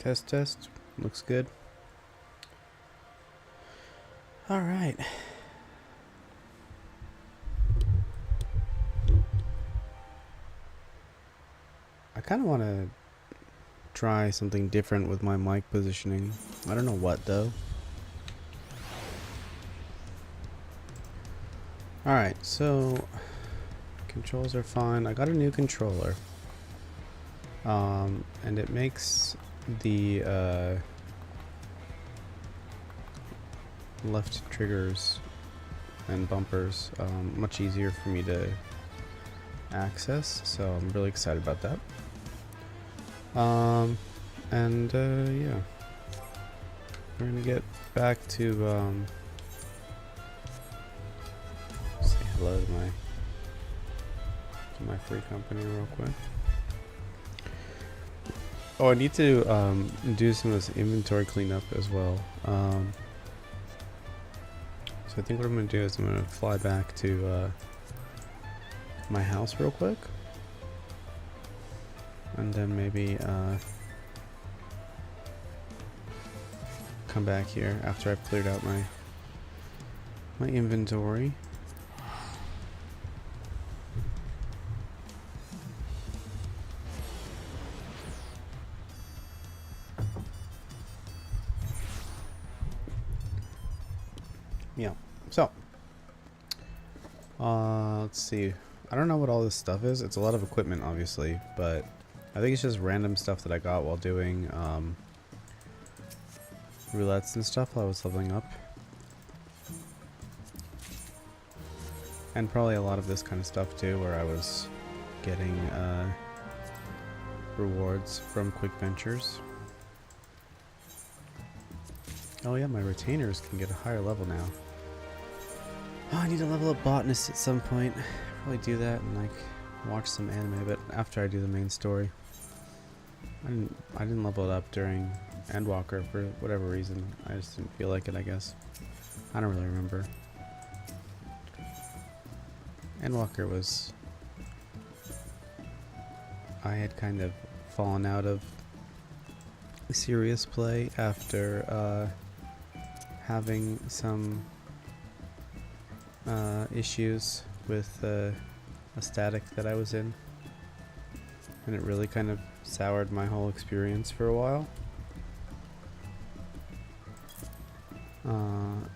Test, test. Looks good. All right. I kind of want to try something different with my mic positioning. I don't know what though. All right, so controls are fine. I got a new controller. And it makes the left triggers and bumpers much easier for me to access, so I'm really excited about that. Yeah, we're gonna get back to say hello to my free company real quick. Oh, I need to do some of this inventory cleanup as well. So I think what I'm going to do is I'm going to fly back to my house real quick. And then maybe come back here after I've cleared out my inventory. Yeah, so let's see. I don't know what all this stuff is. It's a lot of equipment, obviously, but I think it's just random stuff that I got while doing roulettes and stuff while I was leveling up. And probably a lot of this kind of stuff too, where I was getting rewards from quick ventures. Oh yeah, my retainers can get a higher level now. Oh, I need to level up botanist at some point. Probably do that and like watch some anime, but after I do the main story. I didn't level it up during Endwalker for whatever reason. I just didn't feel like it, I guess. I don't really remember. Endwalker was... I had kind of fallen out of serious play after having some issues with a static that I was in, and it really kind of soured my whole experience for a while.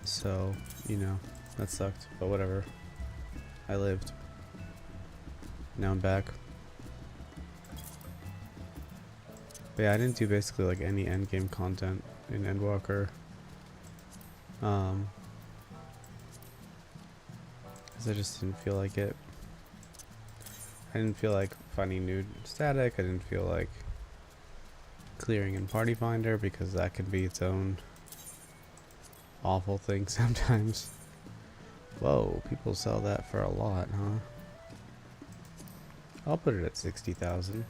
So, you know, that sucked, but whatever. I lived. Now I'm back. But yeah, I didn't do basically like any endgame content in Endwalker. Because I just didn't feel like it. I didn't feel like finding new static. I didn't feel like clearing in Party Finder, because that can be its own awful thing sometimes. Whoa, people sell that for a lot, huh? I'll put it at 60,000.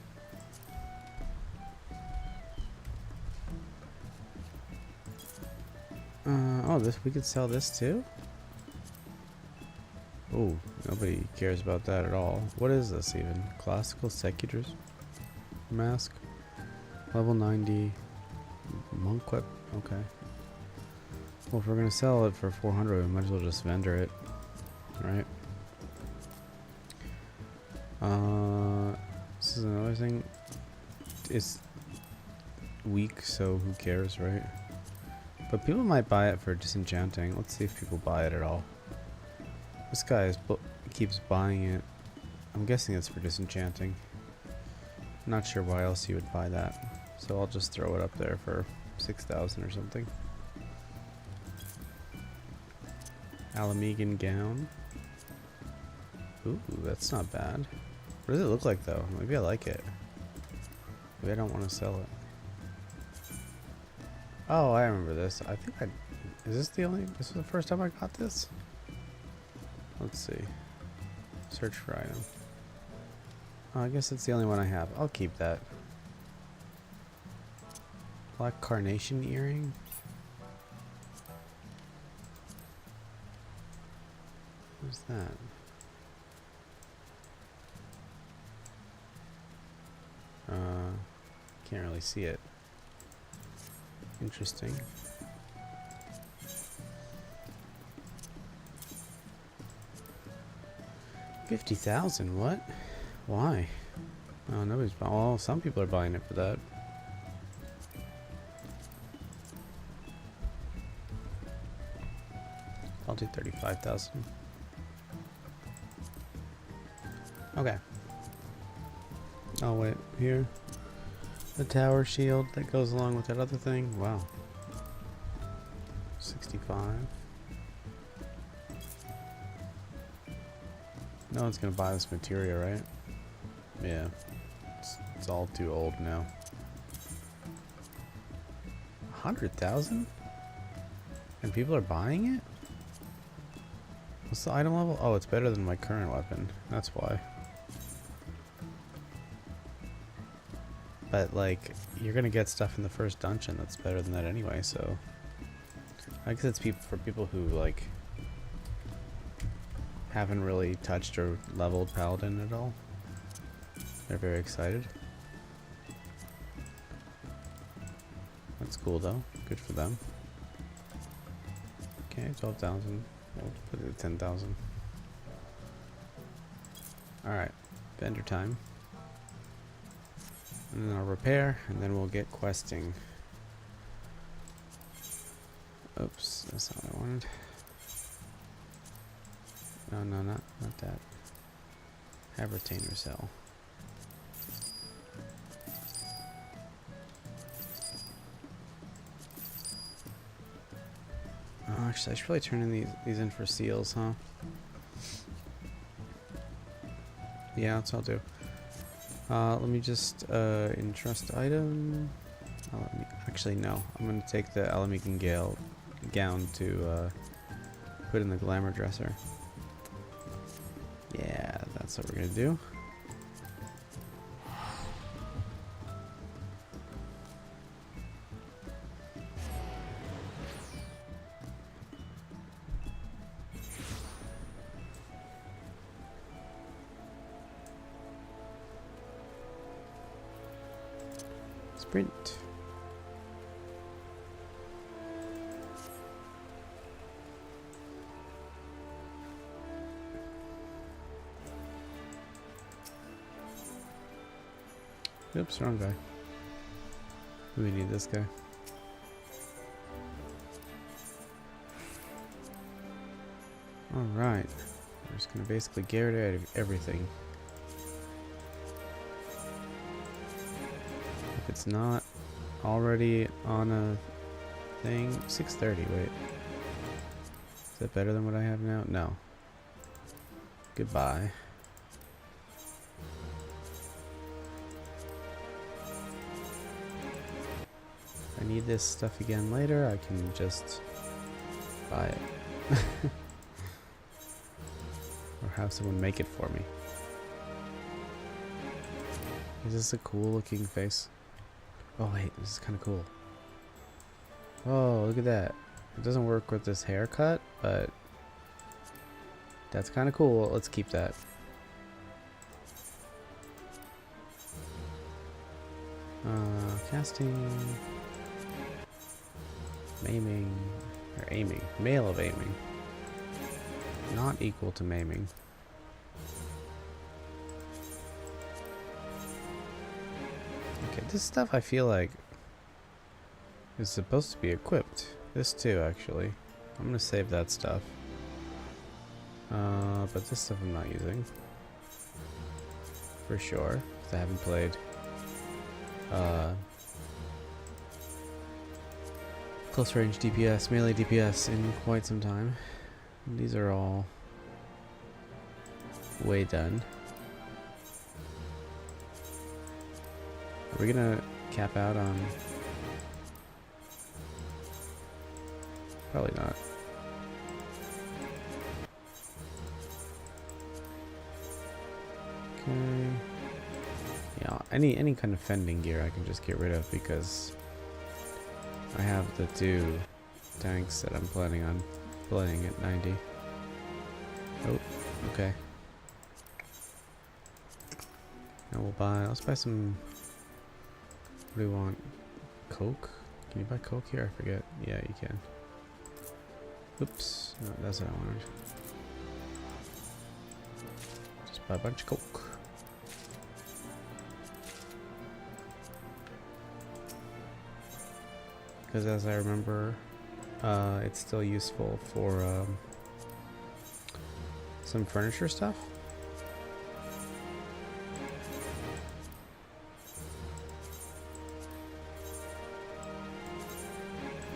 Oh, we could sell this too? Oh, nobody cares about that at all. What is this even? Classical Secutor's Mask? Level 90. Monk Whip? Okay. Well, if we're gonna sell it for 400, we might as well just vendor it. Right? This is another thing. It's weak, so who cares, right? But people might buy it for disenchanting. Let's see if people buy it at all. This guy keeps buying it. I'm guessing it's for disenchanting. I'm not sure why else you would buy that. So I'll just throw it up there for 6,000 or something. Alamegan gown. Ooh, that's not bad. What does it look like though? Maybe I like it. Maybe I don't want to sell it. Oh, I remember this. I think is this the first time I got this? Let's see. Search for item. Oh, I guess it's the only one I have. I'll keep that. Black carnation earring? What's that? Can't really see it. Interesting. $50,000, what? Why? Oh, nobody's buying. Well, some people are buying it for that. I'll do 35,000. Okay. Oh wait, here. The tower shield that goes along with that other thing. Wow. 65. No one's gonna buy this material, right? Yeah. It's all too old now. 100,000? And people are buying it? What's the item level? Oh, it's better than my current weapon. That's why. But, like, you're gonna get stuff in the first dungeon that's better than that anyway, so... I guess it's for people who, like... haven't really touched or leveled Paladin at all. They're very excited. That's cool, though. Good for them. Okay, 12,000. We'll put it at 10,000. Alright, vendor time. And then I'll repair, and then we'll get questing. Oops, that's not what I wanted. No, not that. Have retainer cell. Oh, actually, I should probably turn in these in for seals, huh? Yeah, that's what I'll do. Let me just entrust item. Actually, no. I'm gonna take the Alamican Gale gown to put in the glamour dresser. Yeah, that's what we're gonna do. Sprint. Oops, wrong guy. We need this guy. Alright. We're just gonna basically get rid of everything. If it's not already on a thing. 630, wait. Is that better than what I have now? No. Goodbye. If I need this stuff again later, I can just buy it. Or have someone make it for me. Is this a cool looking face? Oh wait, this is kind of cool. Oh, look at that. It doesn't work with this haircut, but that's kind of cool. Let's keep that. Casting, maiming, or aiming. Male of aiming. Not equal to maiming. Okay, this stuff I feel like is supposed to be equipped. This too, actually. I'm gonna save that stuff. But this stuff I'm not using. For sure, because I haven't played close range DPS, melee DPS in quite some time. And these are all way done. Are we gonna cap out on? Probably not. Okay. Yeah, any kind of fending gear I can just get rid of because I have the two tanks that I'm planning on playing at 90. Oh, okay. Now let's buy some, what do we want? Coke? Can you buy coke here? I forget. Yeah, you can. Oops. No, that's what I wanted. Just buy a bunch of coke. Because as I remember, it's still useful for some furniture stuff.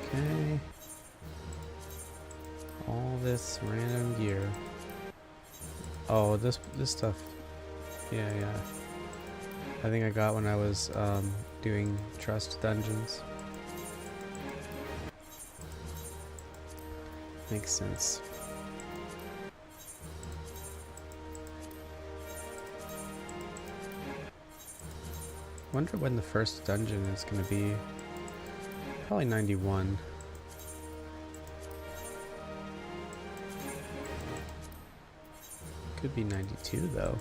Okay. All this random gear. Oh, this stuff. Yeah. I think I got when I was doing trust dungeons. Makes sense. Wonder when the first dungeon is going to be. Probably 91. Could be 92 though.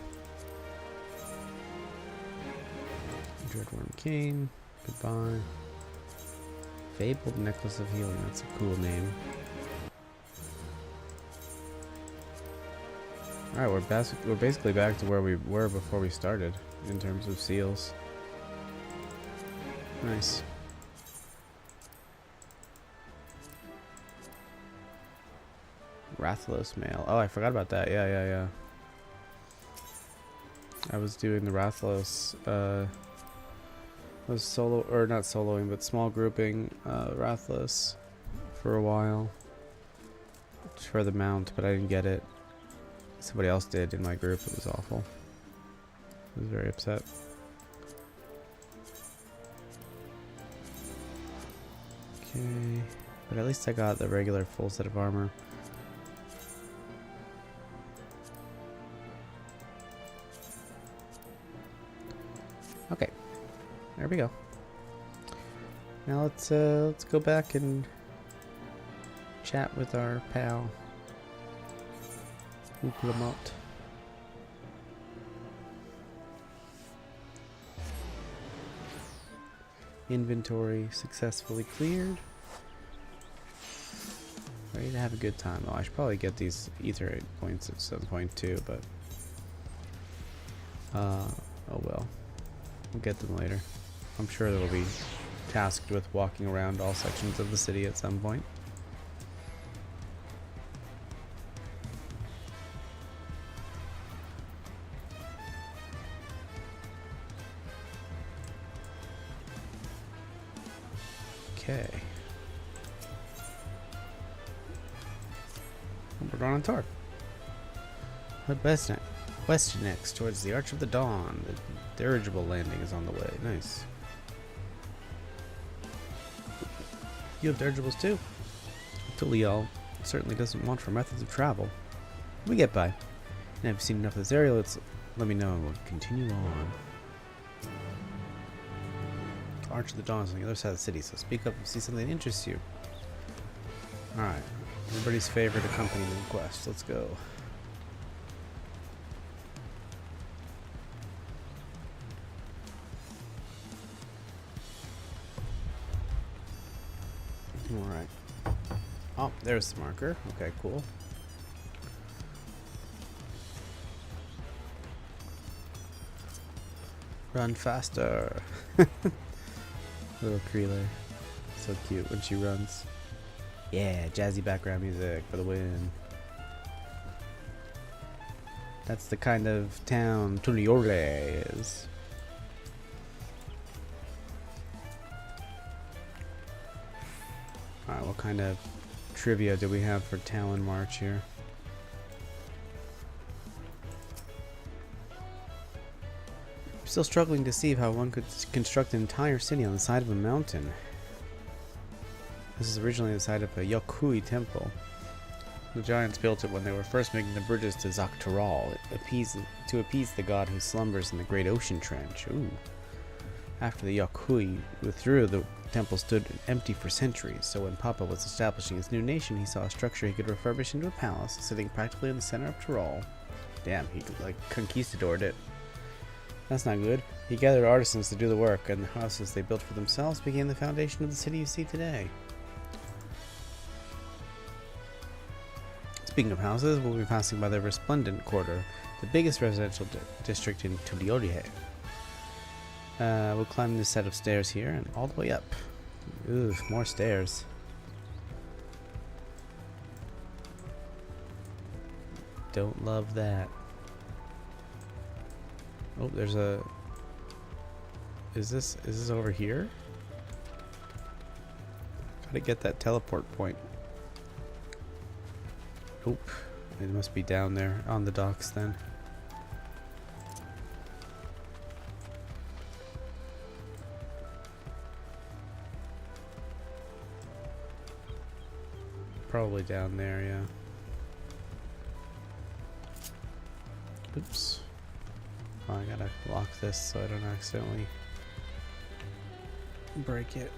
Dreadworm Cane. Goodbye. Fabled Necklace of Healing. That's a cool name. Alright, we're basically back to where we were before we started in terms of seals. Nice. Rathlos mail. Oh, I forgot about that. Yeah. I was doing the Rathlos. Was solo, or not soloing, but small grouping Rathlos for a while for the mount, but I didn't get it. Somebody else did in my group. It was awful. I was very upset. Okay, but at least I got the regular full set of armor. Okay, there we go. Now let's go back and chat with our pal. Lamont. Inventory successfully cleared. Ready to have a good time. Oh, I should probably get these ether points at some point too, but oh well. We'll get them later. I'm sure they'll be tasked with walking around all sections of the city at some point. Okay. We're going on tour. Head west next towards the Arch of the Dawn. The dirigible landing is on the way. Nice. You have dirigibles too? Tulial certainly doesn't want for methods of travel. We get by. And if you've seen enough of this area, let me know and we'll continue on. Arch of the Dawn is on the other side of the city, so speak up if you see something that interests you. Alright. Everybody's favorite accompaniment quest. Let's go. Alright. Oh, there's the marker. Okay, cool. Run faster. Little Creeler. So cute when she runs. Yeah, jazzy background music for the win. That's the kind of town Tuliore is. Alright, what kind of trivia do we have for Talon March here? I'm still struggling to see how one could construct an entire city on the side of a mountain. This is originally the site of a Yokui temple. The giants built it when they were first making the bridges to Zaktaral, to appease the god who slumbers in the great ocean trench. Ooh. After the Yokui withdrew, the temple stood empty for centuries, so when Papa was establishing his new nation, he saw a structure he could refurbish into a palace, sitting practically in the center of Tyrol. Damn, he like conquistadored it. That's not good. He gathered artisans to do the work, and the houses they built for themselves became the foundation of the city you see today. Speaking of houses, we'll be passing by the Resplendent Quarter, the biggest residential district in Tuliore. We'll climb this set of stairs here and all the way up. Ooh, more stairs. Don't love that. Oh, there's a... Is this over here? Gotta get that teleport point. Oop. It must be down there on the docks then. Probably down there, yeah. Oops. Oh, I gotta lock this so I don't accidentally break it.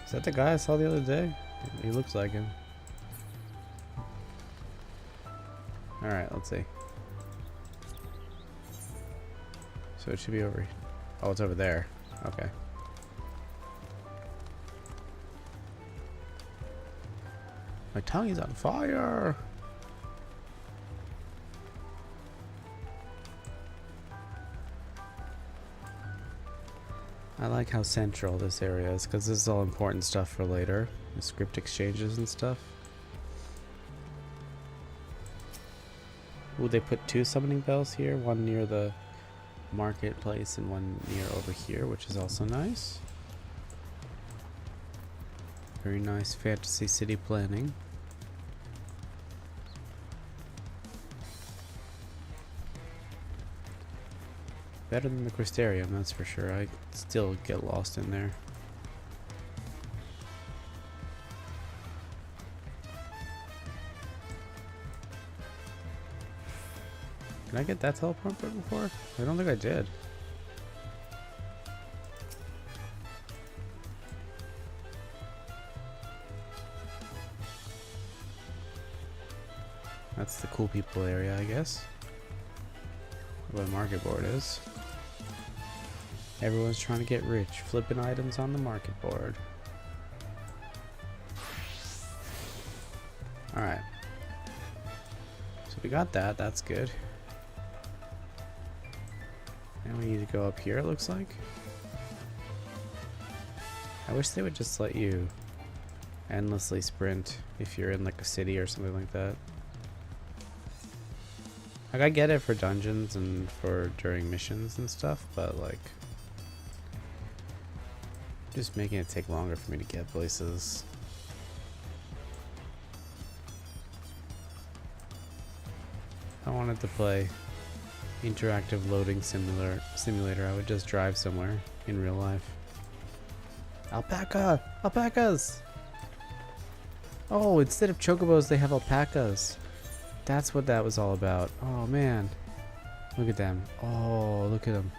Is that the guy I saw the other day? He looks like him. Alright, let's see. So it should be over... Oh, it's over there. Okay. My tongue is on fire! I like how central this area is, because this is all important stuff for later. The script exchanges and stuff. Ooh, they put 2 summoning bells here, one near the marketplace and one near over here, which is also nice. Very nice fantasy city planning. Better than the Crystarium, that's for sure. I still get lost in there. Did I get that teleport before? I don't think I did. That's the cool people area, I guess. Where the market board is. Everyone's trying to get rich, flipping items on the market board. Alright. So we got that, that's good. And we need to go up here, it looks like. I wish they would just let you endlessly sprint if you're in like a city or something like that. Like, I get it for dungeons and for during missions and stuff, but like just making it take longer for me to get places. If I wanted to play interactive loading simulator, I would just drive somewhere in real life. Alpaca! Alpacas! Oh, instead of chocobos, they have alpacas. That's what that was all about. Oh man. Look at them. Oh, look at them.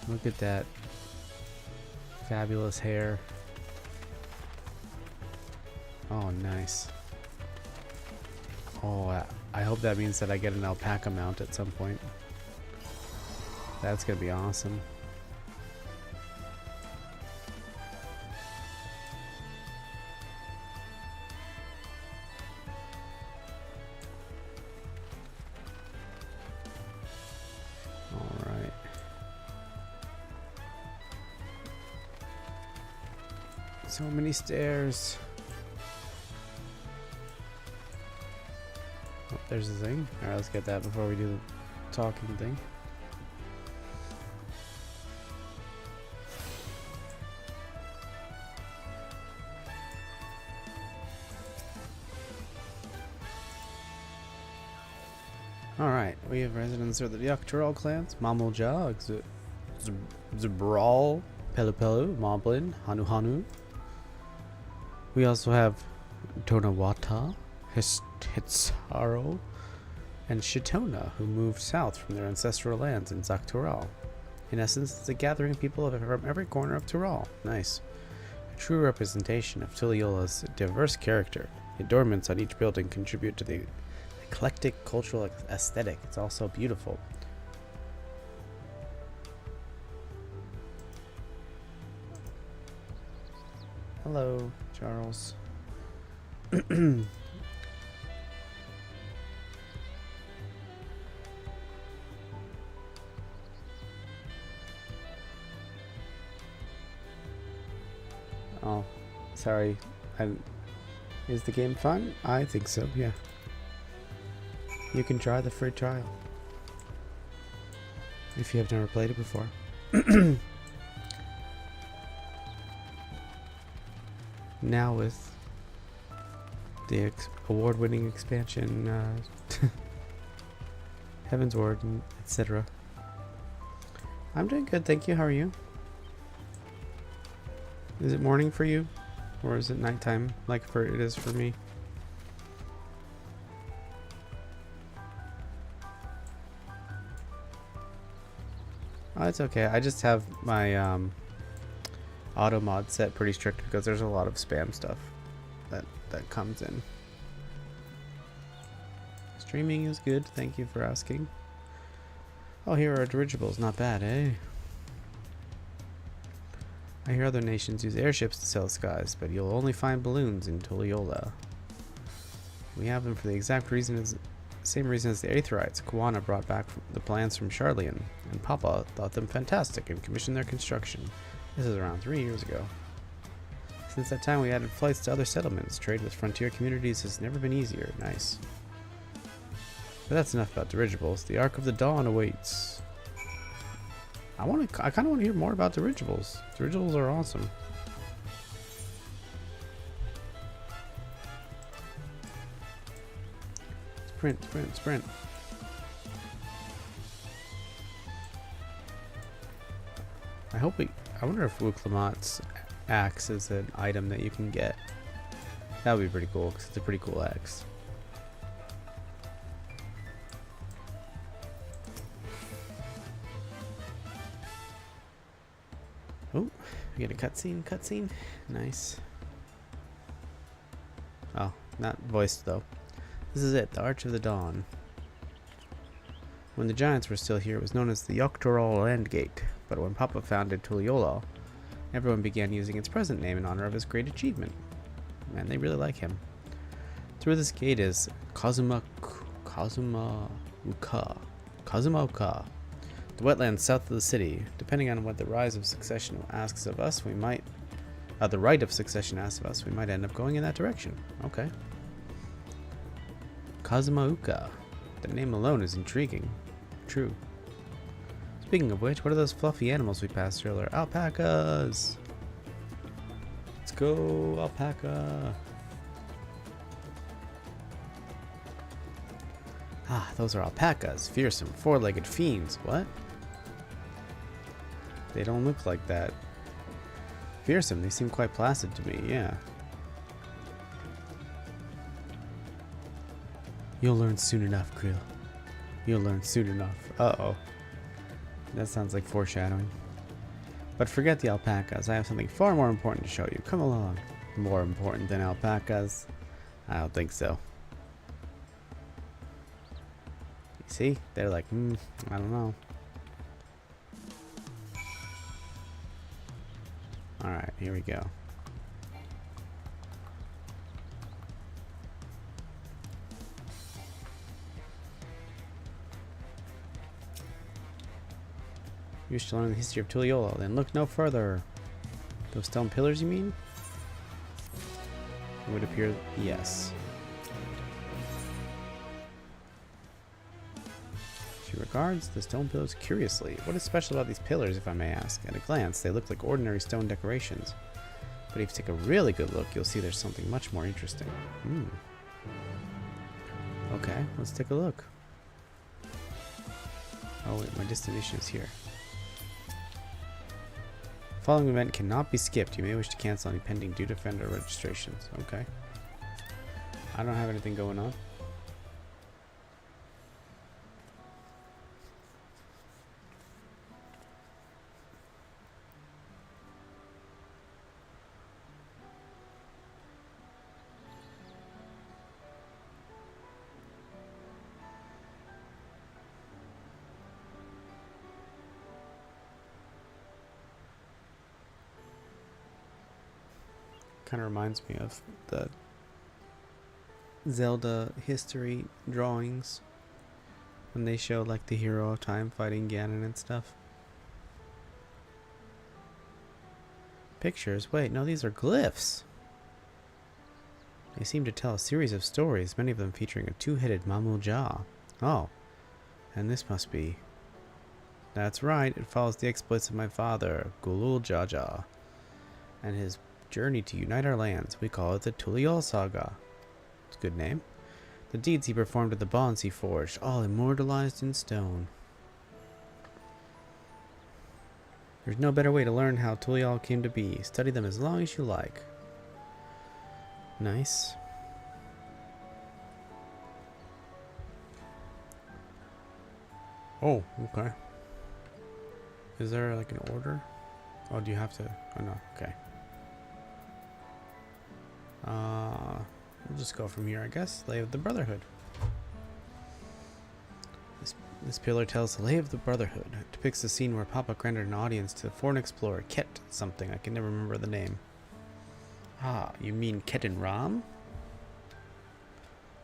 Look at that fabulous hair. Oh, nice. Oh, I hope that means that I get an alpaca mount at some point. That's gonna be awesome. Alright. So many stairs. Oh, there's the thing. Alright, let's get that before we do the talking thing. Alright, we have residents of the Dawntrail clans, Mamulja, Zabral, Pelupelu, Moblin, Hanu. We also have Tonawata, Hitsaro, and Shitona, who moved south from their ancestral lands in Zaktural. In essence, it's a gathering of people from every corner of Tural. Nice. A true representation of Tuliola's diverse character. The adornments on each building contribute to the eclectic cultural aesthetic. It's also beautiful. Hello, Charles. Oh, sorry. Is the game fun? I think so, yeah. You can try the free trial if you have never played it before. Now with the award-winning expansion, Heaven's Ward, etc. I'm doing good, thank you. How are you? Is it morning for you, or is it nighttime like it is for me? Oh, it's okay. I just have my auto mod set pretty strict because there's a lot of spam stuff that comes in. Streaming is good. Thank you for asking. Oh, here are dirigibles. Not bad, eh? I hear other nations use airships to sail the skies, but you'll only find balloons in Tuliola. We have them for the exact reason same reason as the Aetherites. Kuwana brought back the plans from Charlian, and Papa thought them fantastic and commissioned their construction. This is around 3 years ago. Since that time we added flights to other settlements. Trade with frontier communities has never been easier. Nice. But that's enough about dirigibles. The Ark of the Dawn awaits. I kind of want to hear more about dirigibles. Dirigibles are awesome. Sprint, sprint, sprint. I wonder if Wuklamat's axe is an item that you can get. That would be pretty cool, because it's a pretty cool axe. Oh, we get a cutscene. Nice. Oh, not voiced though. This is it, the Arch of the Dawn. When the giants were still here, it was known as the Yoctorol Landgate, but when Papa founded Tuliola, everyone began using its present name in honor of his great achievement. Man, they really like him. Through this gate is Kazumauka, the wetlands south of the city. Depending on what the rise of succession asks of us, we might... the right of succession asks of us, we might end up going in that direction. Okay. Kazumauka. The name alone is intriguing. True. Speaking of which, what are those fluffy animals we passed earlier? Alpacas! Let's go, alpaca! Ah, those are alpacas. Fearsome, four-legged fiends. What? They don't look like that. Fearsome, they seem quite placid to me, yeah. You'll learn soon enough, Krill. You'll learn soon enough. Uh-oh. That sounds like foreshadowing. But forget the alpacas. I have something far more important to show you. Come along. More important than alpacas? I don't think so. You see? They're like, I don't know. Alright, here we go. You wish to learn the history of Tuliola, then look no further. Those stone pillars, you mean? It would appear, yes. She regards the stone pillars curiously. What is special about these pillars, if I may ask? At a glance, they look like ordinary stone decorations. But if you take a really good look, you'll see there's something much more interesting. Okay, let's take a look. Oh wait, my destination is here. The following event cannot be skipped. You may wish to cancel any pending due to offender registrations. Okay. I don't have anything going on. Kind of reminds me of the Zelda history drawings when they show like the hero of time fighting Ganon and stuff. Pictures? Wait, no, these are glyphs. They seem to tell a series of stories, many of them featuring a two-headed Mamul Jah. Oh, and this must be... That's right, it follows the exploits of my father, Gulul Jaja, and his journey to unite our lands. We call it the Tuliol Saga. It's a good name. The deeds he performed and the bonds he forged, all immortalized in stone. There's no better way to learn how Tuliol came to be. Study them as long as you like. Nice. Oh, okay. Is there like an order? Oh, do you have to? Oh no, okay. We'll just go from here, I guess. Lay of the Brotherhood. This pillar tells the Lay of the Brotherhood. It depicts the scene where Papa granted an audience to a foreign explorer, Ket something. I can never remember the name. Ah, you mean Ket and Ram?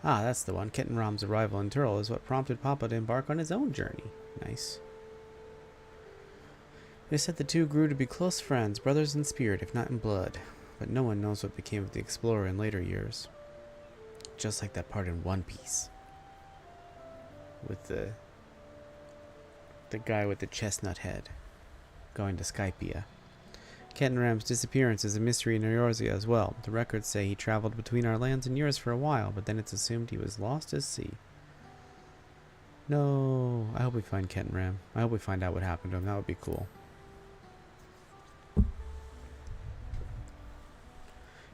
Ah, that's the one. Ket and Ram's arrival in Turl is what prompted Papa to embark on his own journey. Nice. They said the two grew to be close friends, brothers in spirit, if not in blood. But no one knows what became of the explorer in later years. Just like that part in One Piece. With the guy with the chestnut head going to Skypiea. Ket and Ram's disappearance is a mystery in Eorzea as well. The records say he traveled between our lands and yours for a while, but then it's assumed he was lost at sea. No, I hope we find Ket and Ram. I hope we find out what happened to him. That would be cool.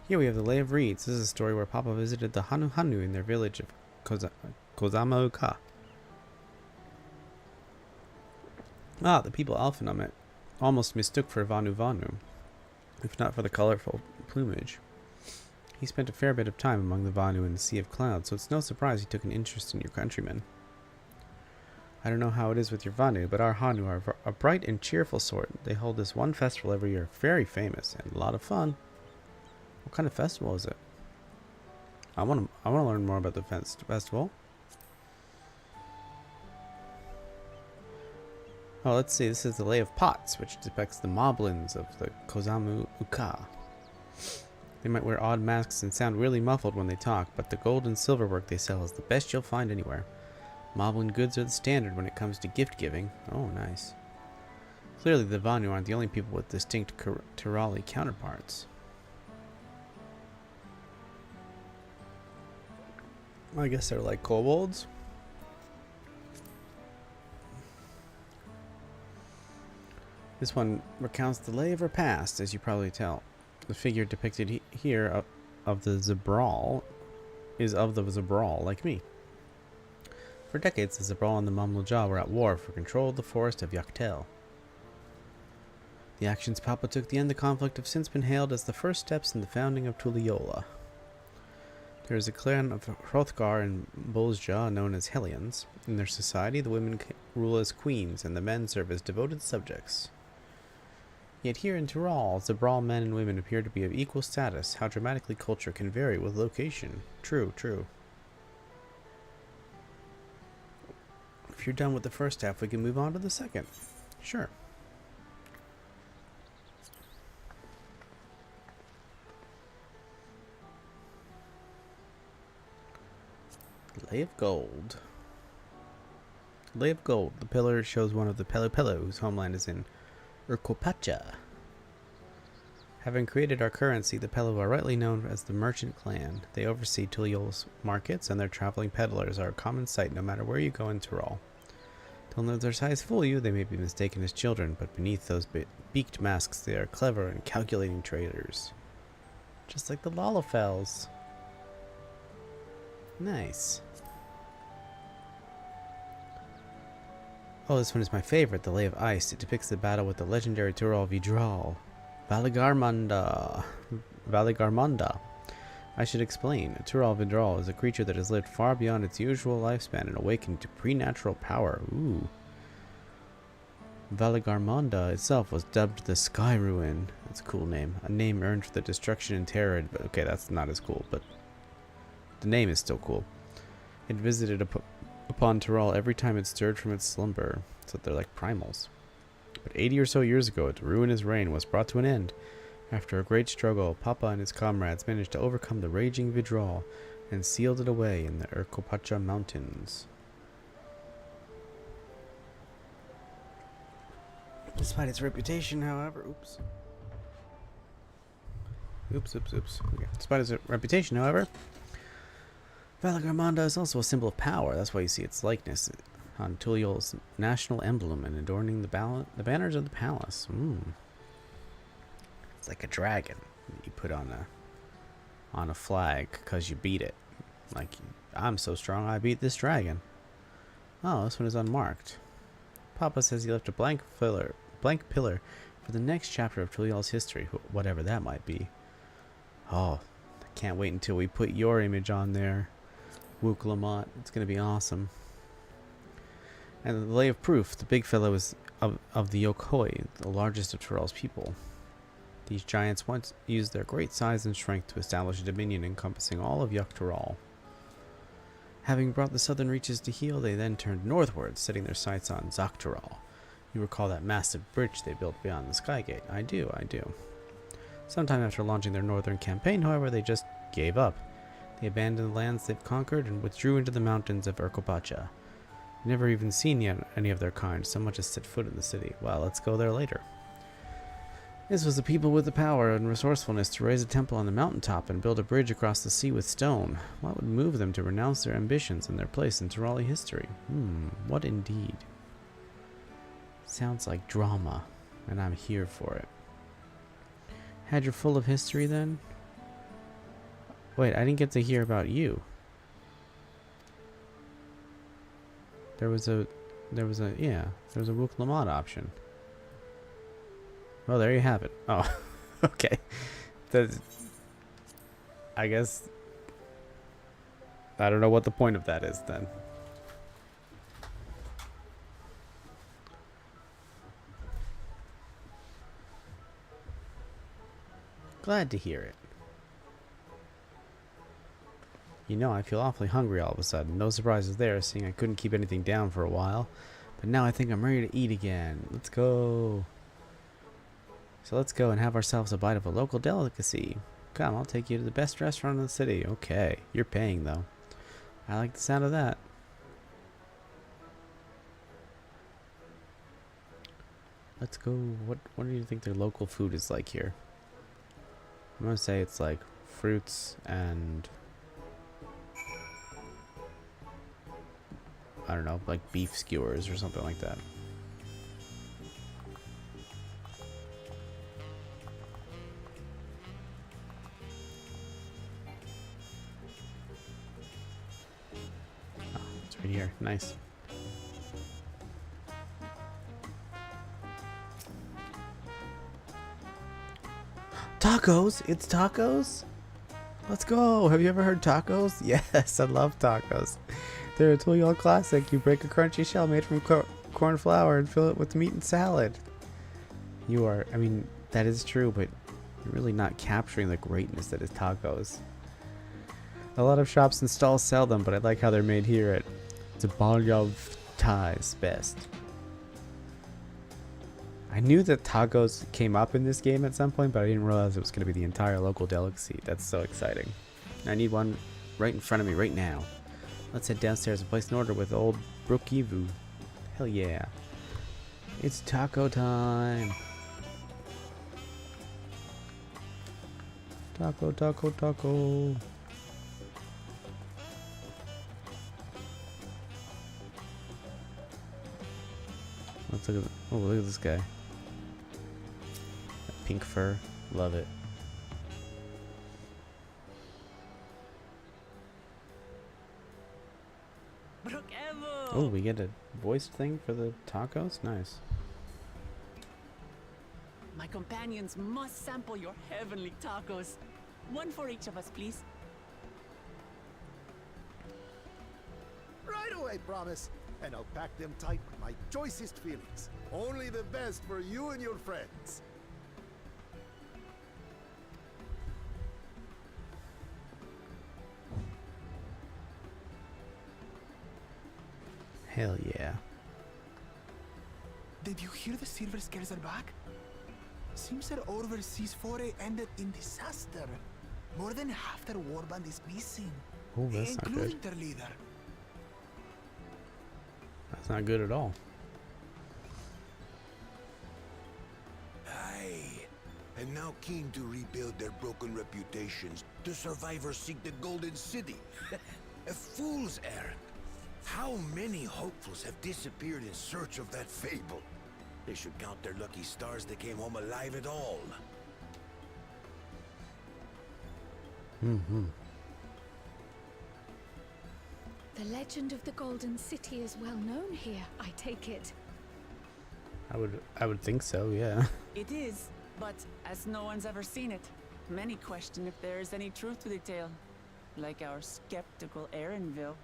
Here we have the Lay of Reeds. This is a story where Papa visited the Hanu Hanu in their village of Kozamauka. Ah, the people Alphanum almost mistook for Vanu Vanu, if not for the colorful plumage. He spent a fair bit of time among the Vanu in the Sea of Clouds, so it's no surprise he took an interest in your countrymen. I don't know how it is with your Vanu, but our Hanu are a bright and cheerful sort. They hold this one festival every year, very famous and a lot of fun. What kind of festival is it? I want to learn more about the festival. Oh, let's see. This is the Lay of Pots, which depicts the moblins of the Kozamu Uka. They might wear odd masks and sound really muffled when they talk, but the gold and silver work they sell is the best you'll find anywhere. Moblin goods are the standard when it comes to gift giving. Oh, nice. Clearly, the Vanu aren't the only people with distinct Tirali counterparts. I guess they're like kobolds. This one recounts the lay of her past, as you probably tell. The figure depicted here of the Zabral is of the Zabral, like me. For decades, the Zabral and the Mamul Jah were at war for control of the forest of Yaktel. The actions Papa took to end the conflict have since been hailed as the first steps in the founding of Tuliola. There is a clan of Hrothgar and Bolsja known as Hellions. In their society, the women rule as queens, and the men serve as devoted subjects. Yet here in Tyrol, Zabral men and women appear to be of equal status. How dramatically culture can vary with location. True, true. If you're done with the first half, we can move on to the second. Sure. Lay of Gold. Lay of Gold. The pillar shows one of the Pelopello, whose homeland is in Urkopacha. Having created our currency, the Pello are rightly known as the Merchant Clan. They oversee Tuliol's markets, and their traveling peddlers are a common sight no matter where you go in Tyrol. Don't let their size fool you. They may be mistaken as children, but beneath those beaked masks, they are clever and calculating traders. Just like the Lalafels. Nice. Oh, this one is my favorite, the Lay of Ice. It depicts the battle with the legendary Tyrol Vidral. Valigarmanda. I should explain. Tyrol Vidral is a creature that has lived far beyond its usual lifespan and awakened to preternatural power. Ooh. Valagarmonda itself was dubbed the Sky Ruin. That's a cool name. A name earned for the destruction and terror. But okay, that's not as cool, but the name is still cool. It visited upon Tyrol every time it stirred from its slumber. So they're like primals. But 80 or so years ago, its ruinous reign was brought to an end. After a great struggle, Papa and his comrades managed to overcome the raging Vidral and sealed it away in the Erkopacha Mountains. Despite its reputation, however, oops. Okay. Despite its reputation, however, Valagarmonda is also a symbol of power. That's why you see its likeness on Tuliol's national emblem and adorning the banners of the palace. It's like a dragon that you put on a flag because you beat it. Like, I'm so strong I beat this dragon. Oh, this one is unmarked. Papa says he left a blank pillar for the next chapter of Tuliol's history, whatever that might be. Oh, I can't wait until we put your image on there, Wook Lamont. It's going to be awesome. And the lay of proof, the big fellow is of the Yokhoi, the largest of Tyrell's people. These giants once used their great size and strength to establish a dominion encompassing all of Yuk Tyrol. Having brought the southern reaches to heel, they then turned northward, setting their sights on Zaktural. You recall that massive bridge they built beyond the Skygate? I do. Sometime after launching their northern campaign, however, they just gave up. They abandoned the lands they'd conquered and withdrew into the mountains of Erkopacha. Never even seen yet any of their kind, so much as set foot in the city. Well, let's go there later. This was the people with the power and resourcefulness to raise a temple on the mountaintop and build a bridge across the sea with stone. What would move them to renounce their ambitions and their place in Tyrali history? What indeed? Sounds like drama, and I'm here for it. Had you full of history then? Wait, I didn't get to hear about you. There was a Wook Lamont option. Well, there you have it. Oh, okay. I guess I don't know what the point of that is then. Glad to hear it. You know, I feel awfully hungry all of a sudden. No surprises there, seeing I couldn't keep anything down for a while. But now I think I'm ready to eat again. Let's go. So let's go and have ourselves a bite of a local delicacy. Come, I'll take you to the best restaurant in the city. Okay, you're paying though. I like the sound of that. Let's go. What do you think their local food is like here? I'm gonna say it's like fruits and I don't know, like beef skewers or something like that. Oh, it's right here. Nice. Tacos! It's tacos? Let's go! Have you ever heard tacos? Yes, I love tacos. They're a Tuliol classic. You break a crunchy shell made from corn flour and fill it with meat and salad. You are, I mean, that is true, but you're really not capturing the greatness that is tacos. A lot of shops and stalls sell them, but I like how they're made here at Zabalyav Thai's best. I knew that tacos came up in this game at some point, but I didn't realize it was going to be the entire local delicacy. That's so exciting. I need one right in front of me right now. Let's head downstairs and place an order with old Brookivu. Hell yeah. It's taco time. Taco, taco, taco. Let's look at, oh, look at this guy. That pink fur. Love it. Oh, we get a voice thing for the tacos? Nice. My companions must sample your heavenly tacos. One for each of us, please. Right away, promise. and I'll pack them tight with my choicest feelings. Only the best for you and your friends. Hell yeah. Did you hear the Silver Scales are back? Seems their overseas foray ended in disaster. More than half their warband is missing, Oh, that's not including good. their leader. That's not good at all. Aye. And now keen to rebuild their broken reputations, the survivors seek the Golden City. A fool's errand. How many hopefuls have disappeared in search of that fable? They should count their lucky stars they came home alive at all. Mm-hmm. The legend of the Golden City is well known here, I take it. I would think so, yeah. It is, but as no one's ever seen it, many question if there is any truth to the tale. Like our skeptical Erinville.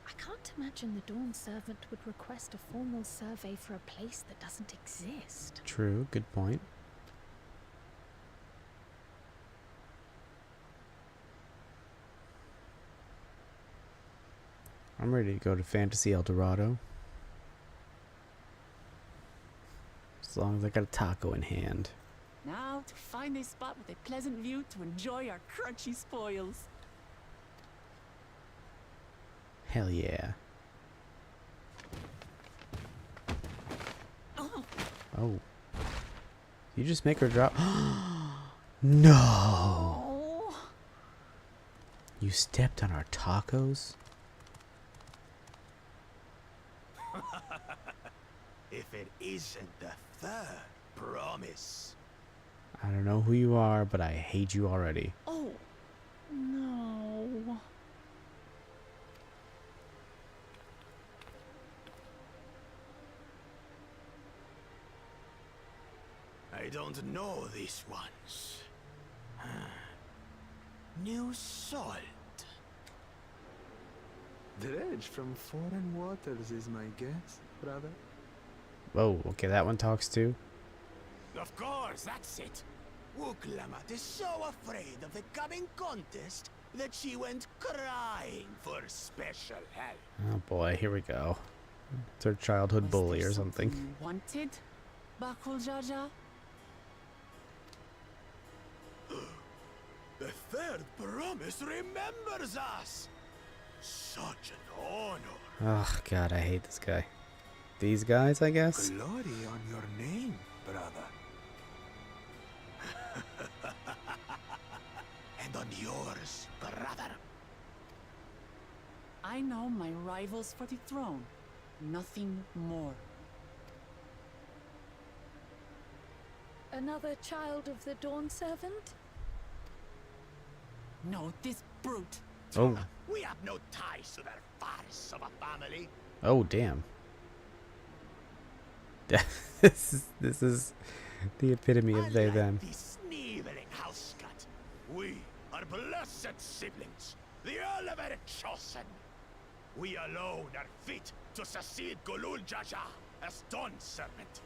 I can't imagine the Dawn Servant would request a formal survey for a place that doesn't exist. True, good point. I'm ready to go to Fantasy El Dorado. As long as I got a taco in hand. Now to find a spot with a pleasant view to enjoy our crunchy spoils. Hell yeah. Oh, Oh. You just make her drop. No! oh. You stepped on our tacos? If it isn't the third promise. I don't know who you are, but I hate you already. Oh, no. I don't know these ones. New salt. Dredge from foreign waters is my guess, brother. Oh, okay, that one talks too. Of course, that's it. Wuklamat is so afraid of the coming contest that she went crying for special help. Oh boy, here we go. It's her childhood Was bully there or something. you wanted, Bakul Jaja? The third promise remembers us. Such an honor. Oh god, I hate this guy. These guys, I guess? Glory on your name, brother. And on yours, brother. I know my rivals for the throne. Nothing more. Another child of the Dawn Servant? No, this brute. Oh, We have no ties to their farce of a family. oh damn. This is the epitome of they Unlike them. the sneevling house cat, we are blessed siblings, the elevated chosen. We alone are fit to succeed Golul Jaja as Dawn Servant.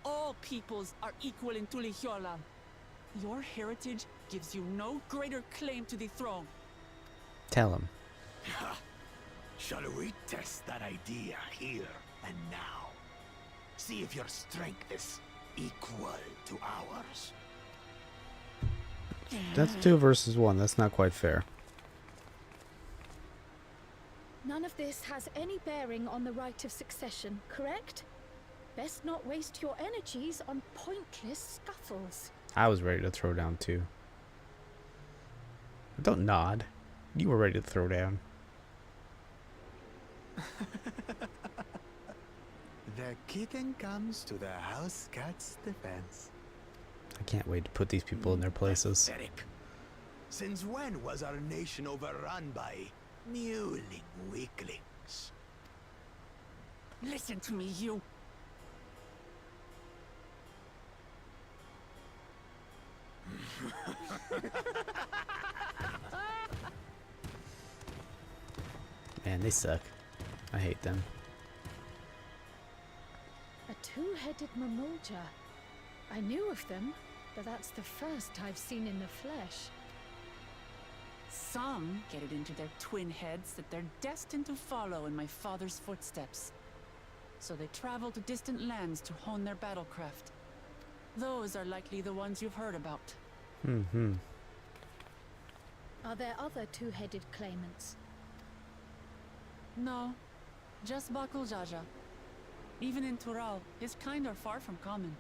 All peoples are equal in Tulihiola. Your heritage gives you no greater claim to the throne. Tell him. Shall we test that idea here and now? See if your strength is equal to ours. That's 2 versus 1. That's not quite fair. None of this has any bearing on the right of succession, correct? Best not waste your energies on pointless scuffles. I was ready to throw down too. But don't nod. You were ready to throw down. The kitten comes to the house cat's defense. I can't wait to put these people in their places. Pathetic. Since when was our nation overrun by mewling weaklings? Listen to me, you. Man, they suck. I hate them. A two-headed Mamulja. I knew of them, but that's the first I've seen in the flesh. Some get it into their twin heads that they're destined to follow in my father's footsteps. So they travel to distant lands to hone their battlecraft. Those are likely the ones you've heard about. Mm-hmm. Are there other two-headed claimants? No, just Bakul Jaja. Even in Tural, his kind are far from common.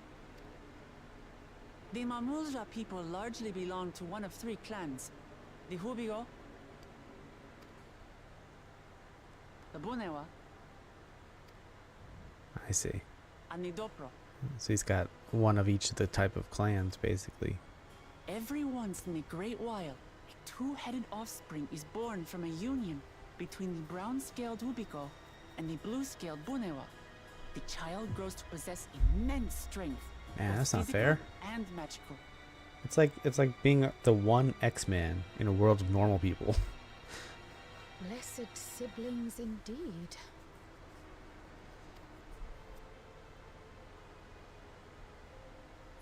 The Mamulja people largely belong to one of three clans. The Hubigo, the Bunewa, I see. and the Dopro. So he's got one of each of the type of clans, basically. Every once in a great while, a two-headed offspring is born from a union between the brown-scaled Hubigo and the blue-scaled Bunewa. The child grows to possess immense strength. Man, both that's not physical fair. and magical. It's like being the one X-Man in a world of normal people. Blessed siblings indeed.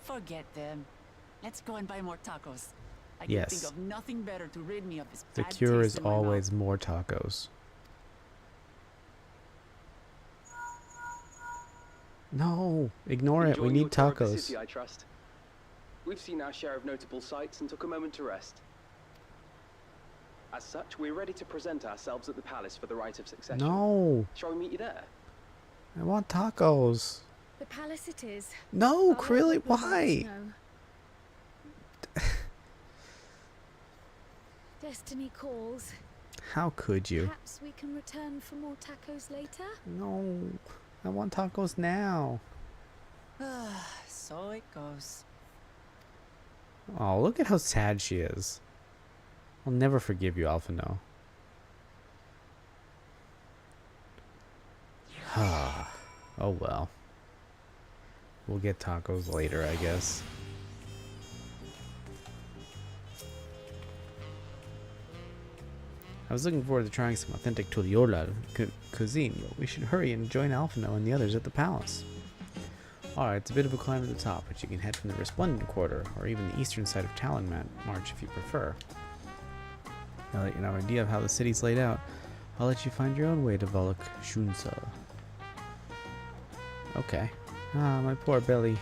Forget them. Let's go and buy more tacos. I can Yes. think of nothing better to rid me of this The bad cure taste is in my mouth. always more tacos. No, ignore it. We Enjoying your need tour of the tacos. city, I trust. We've seen our share of notable sights and took a moment to rest. As such, we're ready to present ourselves at the palace for the rite of succession. No, Shall we meet you there? I want tacos. The palace it is. No, I'll let Krilly, the brothers why? know. Destiny calls. How could you? Perhaps we can return for more tacos later? No, I want tacos now. So it goes. Oh, look at how sad she is. I'll never forgive you, Alphino. Oh well. We'll get tacos later, I guess. I was looking forward to trying some authentic Tuliola cuisine, but we should hurry and join Alphino and the others at the palace. Alright, it's a bit of a climb to the top, but you can head from the Resplendent Quarter, or even the eastern side of Talon March if you prefer. Now that you have an idea of how the city's laid out, I'll let you find your own way to Volok Shunsa. Okay. Ah, my poor Billy.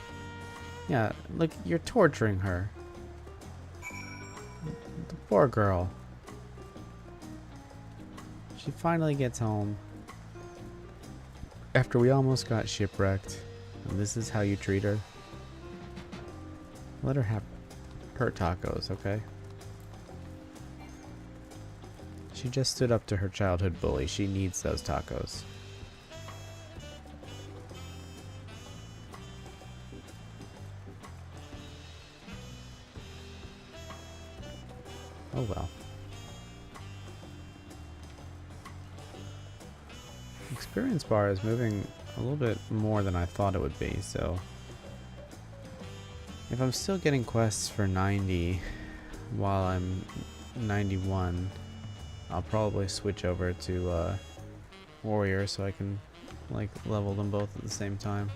Yeah, look, you're torturing her. The poor girl. She finally gets home. After we almost got shipwrecked. And this is how you treat her? Let her have her tacos, okay? She just stood up to her childhood bully. She needs those tacos. Oh well. Experience bar is moving a little bit more than I thought it would be, so if I'm still getting quests for 90 while I'm 91, I'll probably switch over to warrior so I can like level them both at the same time.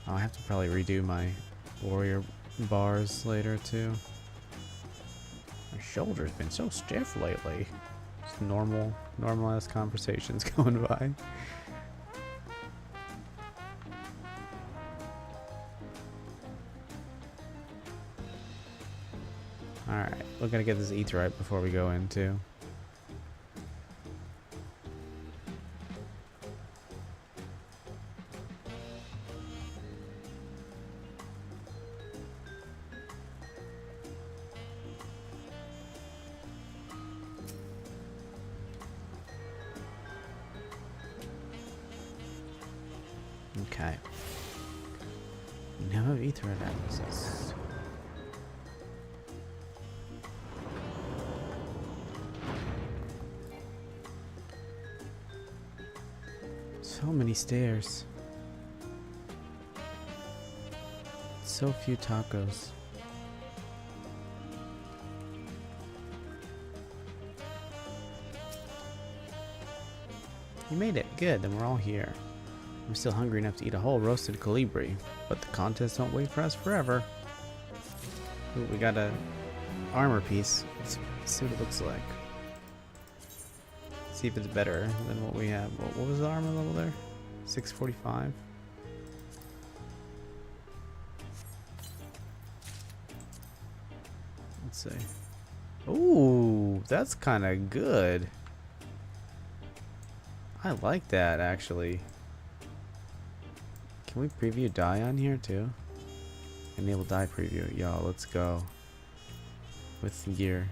I'll have to probably redo my warrior bars later too. My shoulder's been so stiff lately. Just normal ass conversations going by. Alright, we're gonna get this aetheryte before we go in too. Okay. We now have aetheryte access. So many stairs. So few tacos. You made it. Good, then we're all here. I'm still hungry enough to eat a whole roasted colibri, but the contests don't wait for us forever. Ooh, we got a armor piece. Let's see what it looks like. See if it's better than what we have. What was the armor level there? 645. Let's see. Ooh, that's kind of good. I like that, actually. Can we preview dye on here too? Enable dye preview. Yo, let's go. With the gear.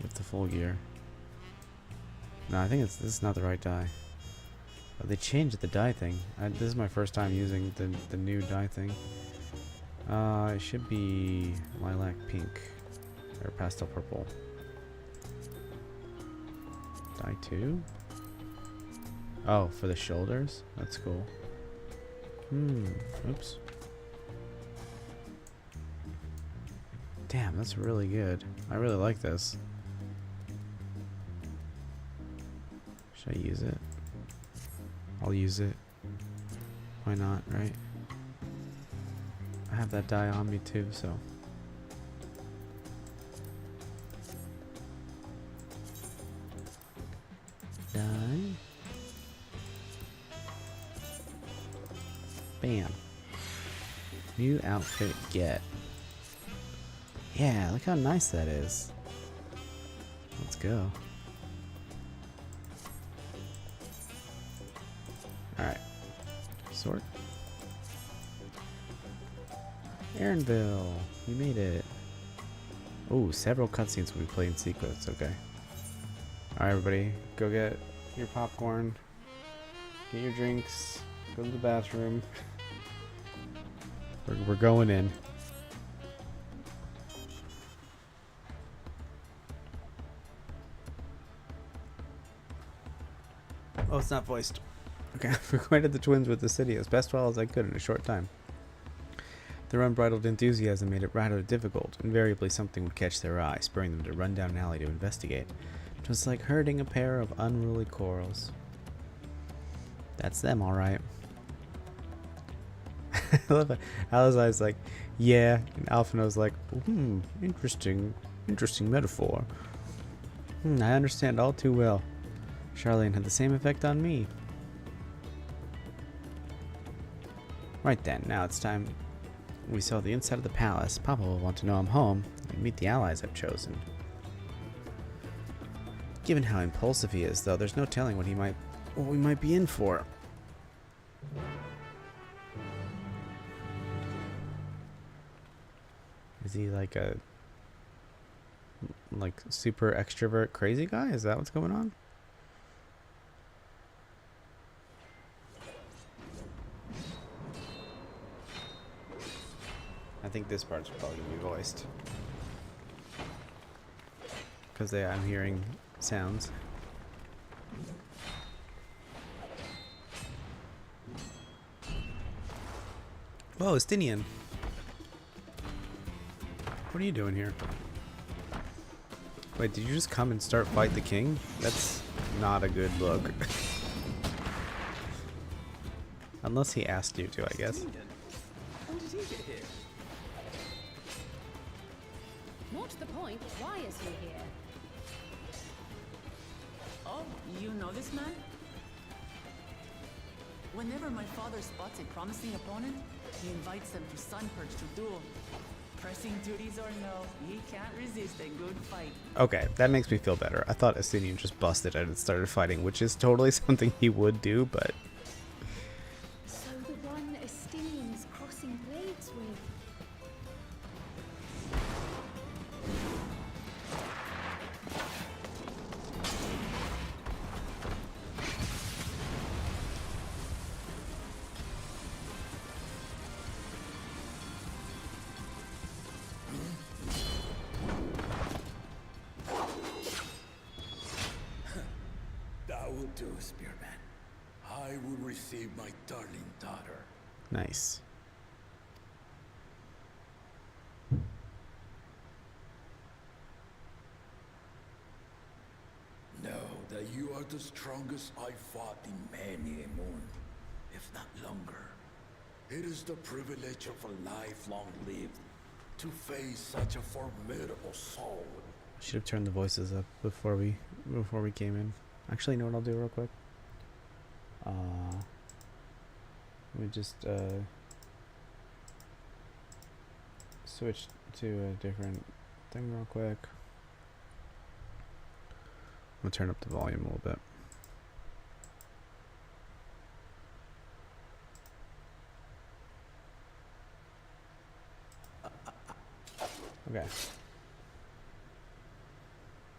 With the full gear. No, I think this is not the right dye. Oh, they changed the dye thing. This is my first time using the new dye thing. It should be lilac pink. Or pastel purple. Dye 2? Oh, for the shoulders? That's cool. Oops. Damn, that's really good. I really like this. Should I use it? I'll use it. Why not, right? I have that dye on me too, so. Dye. Bam. New outfit get. Yeah, look how nice that is. Let's go. Alright. Sort. Aaronville. You made it. Ooh, several cutscenes will be played in sequence. Okay. Alright, everybody. Go get your popcorn. Get your drinks. Go to the bathroom. We're going in. Oh, it's not voiced. Okay, I've acquainted the twins with the city as best well as I could in a short time. Their unbridled enthusiasm made it rather difficult. Invariably something would catch their eye, spurring them to run down an alley to investigate. It was like herding a pair of unruly corals. That's them, alright. I love it. Alizai's like, yeah, and Alphinaud's like, interesting metaphor. I understand all too well. Charlene had the same effect on me. Right then, now it's time we saw the inside of the palace. Papa will want to know I'm home and meet the allies I've chosen. Given how impulsive he is, though, there's no telling what we might be in for. Is he like a super extrovert crazy guy? Is that what's going on? I think this part's probably gonna be voiced because I'm hearing sounds. Whoa, Estinian. What are you doing here? Wait, did you just come and start fight the king? That's not a good look. Unless he asked you to, I guess. When did he get here? More to the point, why is he here? Oh, you know this man? Whenever my father spots a promising opponent, he invites them to Sunperch to duel. Pressing duties or no, he can't resist a good fight. Okay, that makes me feel better. I thought Estinian just busted out and started fighting, which is totally something he would do, but... So the one Estinian's crossing blades with. That will do, Spearman. I will receive my darling daughter. Nice. Know that you are the strongest I fought in many a moon, if not longer. It is the privilege of a life long lived to face such a formidable soul. Should have turned the voices up before we came in. Actually, you know what I'll do real quick? Let me just switch to a different thing real quick. I'm gonna turn up the volume a little bit. Okay.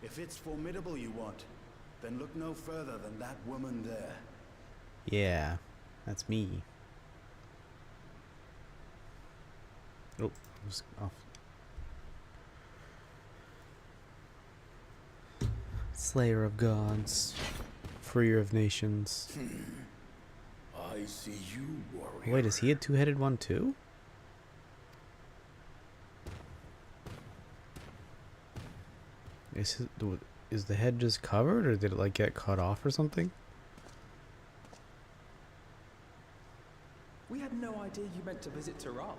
If it's formidable you want, then look no further than that woman there. Yeah, that's me. Oh, I was off. Slayer of gods, freer of nations. I see you, warrior. Wait, is he a two-headed one too? Is the head just covered, or did it like get cut off or something? We had no idea you meant to visit Tyrrell.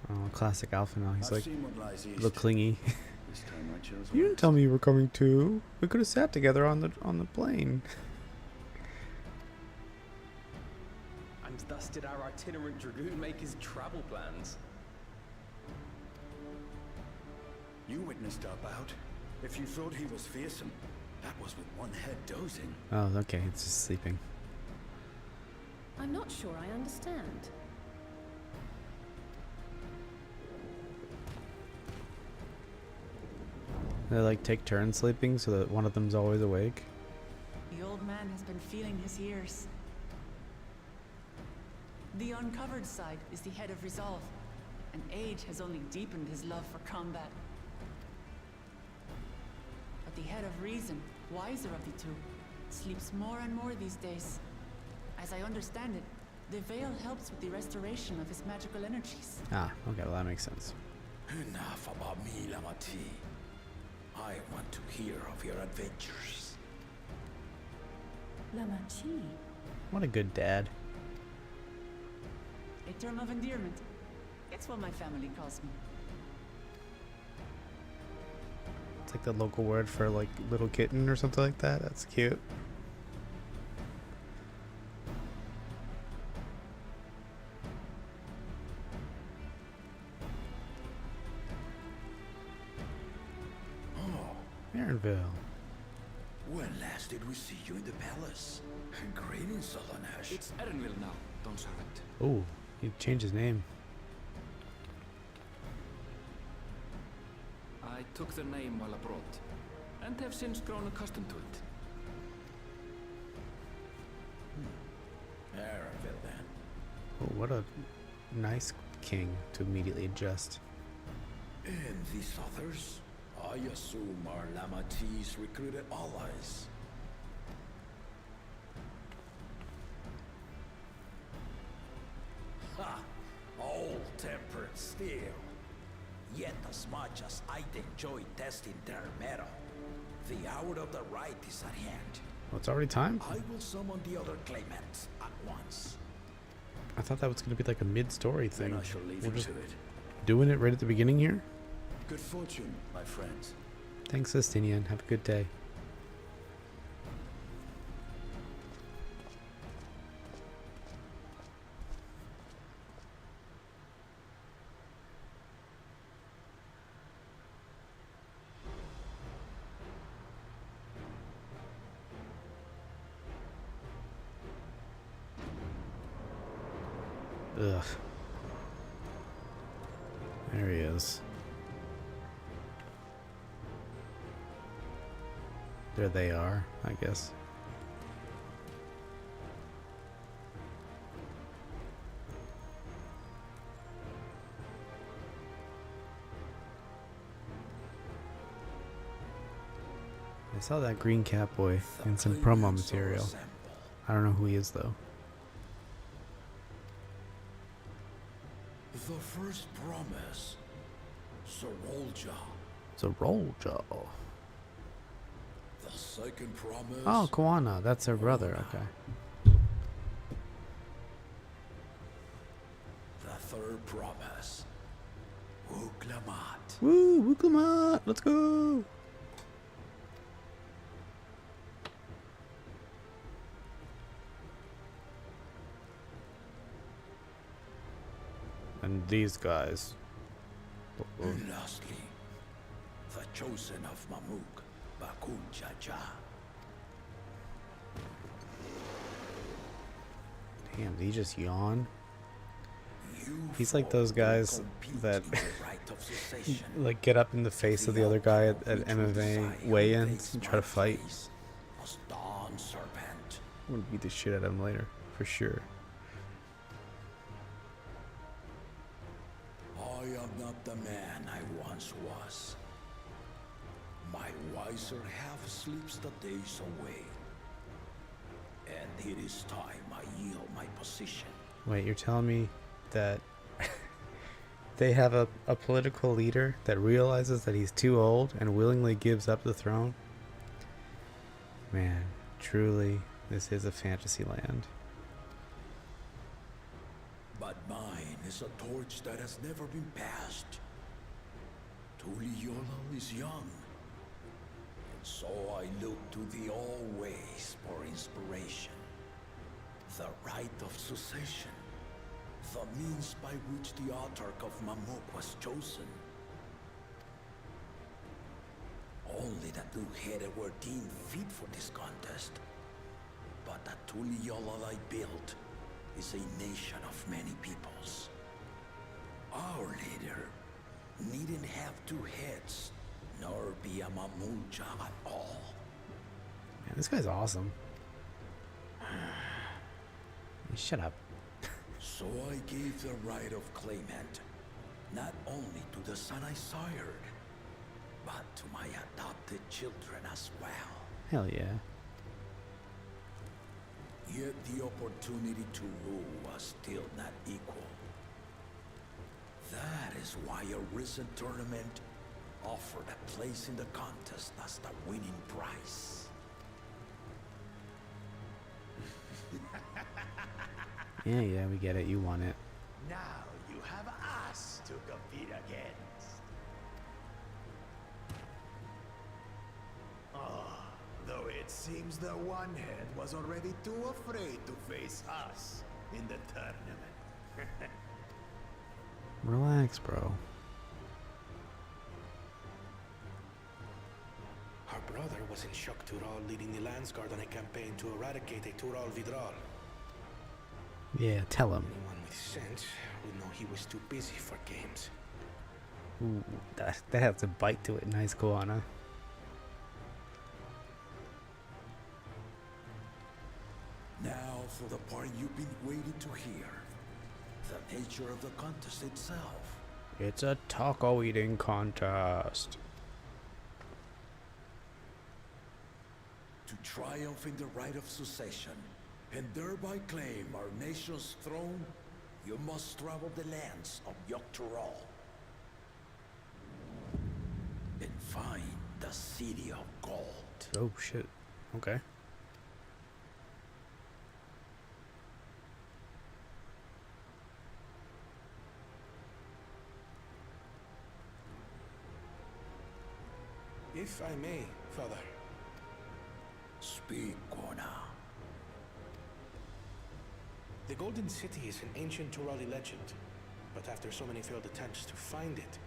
Oh, classic Alpha now. He's I've like seen what lies a east. little clingy. This time I chose You didn't west. tell me you were coming too. We could have sat together on the plane. And thus did our itinerant dragoon make his travel plans. You witnessed our bout. If you thought he was fearsome, that was with one head dozing. Oh, okay. It's just sleeping. I'm not sure I understand. They like take turns sleeping so that one of them's always awake. The old man has been feeling his years. The uncovered side is the head of resolve, and age has only deepened his love for combat. But the head of reason, wiser of the two, sleeps more and more these days. As I understand it, the veil helps with the restoration of his magical energies. Ah, okay. Well, that makes sense. Enough about me, Lamati. I want to hear of your adventures. Lamachi. What a good dad. A term of endearment. It's what my family calls me. It's like the local word for like little kitten or something like that. That's cute. Marinville. When last did we see you in the palace? Greetings, Solanash. It's Erenville now, Don Servant. Oh, he changed his name. I took the name while abroad, and have since grown accustomed to it. Erenville, then. Oh, what a nice king to immediately adjust. And these others? I assume are Lamati's recruited allies. Ha! Old-tempered still. Yet as much as I enjoy testing their metal, the hour of the right is at hand. Well, it's already time. I will summon the other claimants at once. I thought that was going to be like a mid-story thing. Then I shall leave We're you just to it. doing it right at the beginning here. Good fortune, my friends. Thanks, Justinian. Have a good day. Ugh. There he is. There they are, I guess. I saw that green cat boy in some promo material. I don't know who he is though. The first promise. Sorolja. It's a roll jaw. The second promise. Oh, Koana, that's her brother. Okay. The third promise. Uklamat. Woo, Wuklamat, let's go. And these guys. And lastly, the chosen of Mamuk, Bakun Jaja. Damn, did he just yawn? You He's like four those guys will compete that in the right of succession. like get up in the face of the other guy at Which will MMA decide who weigh-ins takes and try to my fight. place as Dawn Serpent. I'm gonna beat the shit out of him later, for sure. I am not the man I once was. My wiser half sleeps the days away. And it is time I yield my position. Wait, you're telling me that they have a political leader that realizes that he's too old and willingly gives up the throne? Man, truly, this is a fantasy land. But mine is a torch that has never been passed. Tuliyola is young. And so I look to the always for inspiration. The right of succession. The means by which the autarch of Mamuk was chosen. Only the two-headed were deemed fit for this contest. But the Tuliyola I built is a nation of many peoples. Our leader needn't have two heads, nor be a Mamulja at all. Man, this guy's awesome. Shut up. So I gave the right of claimant, not only to the son I sired, but to my adopted children as well. Hell yeah. Yet the opportunity to rule was still not equal. That is why a recent tournament offered a place in the contest as the winning prize. Yeah, we get it. You won it. Now you have us to compete against. Though it seems the one head was already too afraid to face us in the tournament. Relax, bro. Our brother was in Shock Tural leading the Landsguard on a campaign to eradicate a Tural Vidral. Yeah, tell him. Anyone with sense would know he was too busy for games. Ooh, that has a bite to it. Nice, Koana. Now for the part you've been waiting to hear. The nature of the contest itself. It's a taco eating contest. To triumph in the right of succession, and thereby claim our nation's throne, you must travel the lands of Yoctural and find the City of Gold. Oh shit. Okay. If I may, Father. Speak, Kona. The Golden City is an ancient Turali legend, but after so many failed attempts to find it,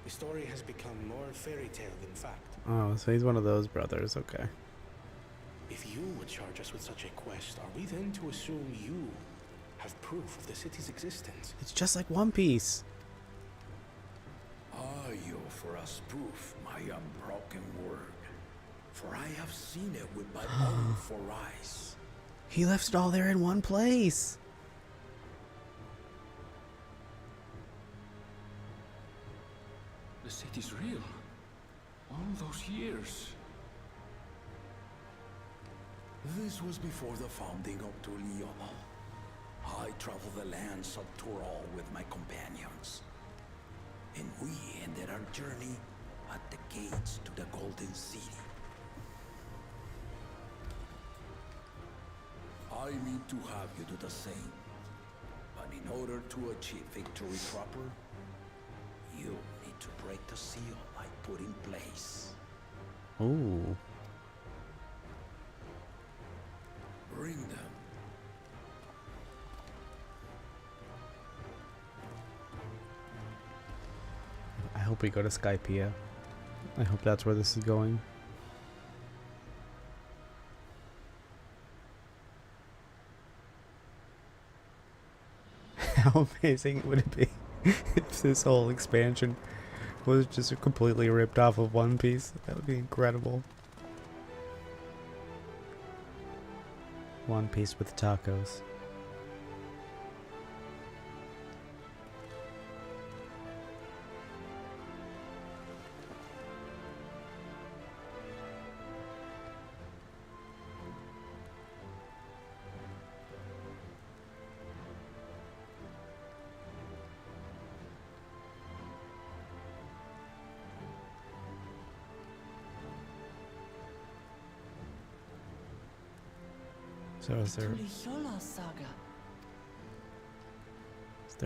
the story has become more fairy tale than fact. Oh, so he's one of those brothers. Okay. If you would charge us with such a quest, are we then to assume you have proof of the city's existence? It's just like One Piece. Are you for us proof, my unbroken word? For I have seen it with my own four eyes. He left it all there in one place. The city's real. All those years. This was before the founding of Tuliyola. I traveled the lands of Tural with my companions. And we ended our journey at the gates to the Golden City. I mean to have you do the same. But in order to achieve victory proper, you need to break the seal I put in place. Ooh. Bring them. I hope we go to Skypiea. I hope that's where this is going. How amazing would it be if this whole expansion was just completely ripped off of One Piece? That would be incredible. One Piece with tacos. So is there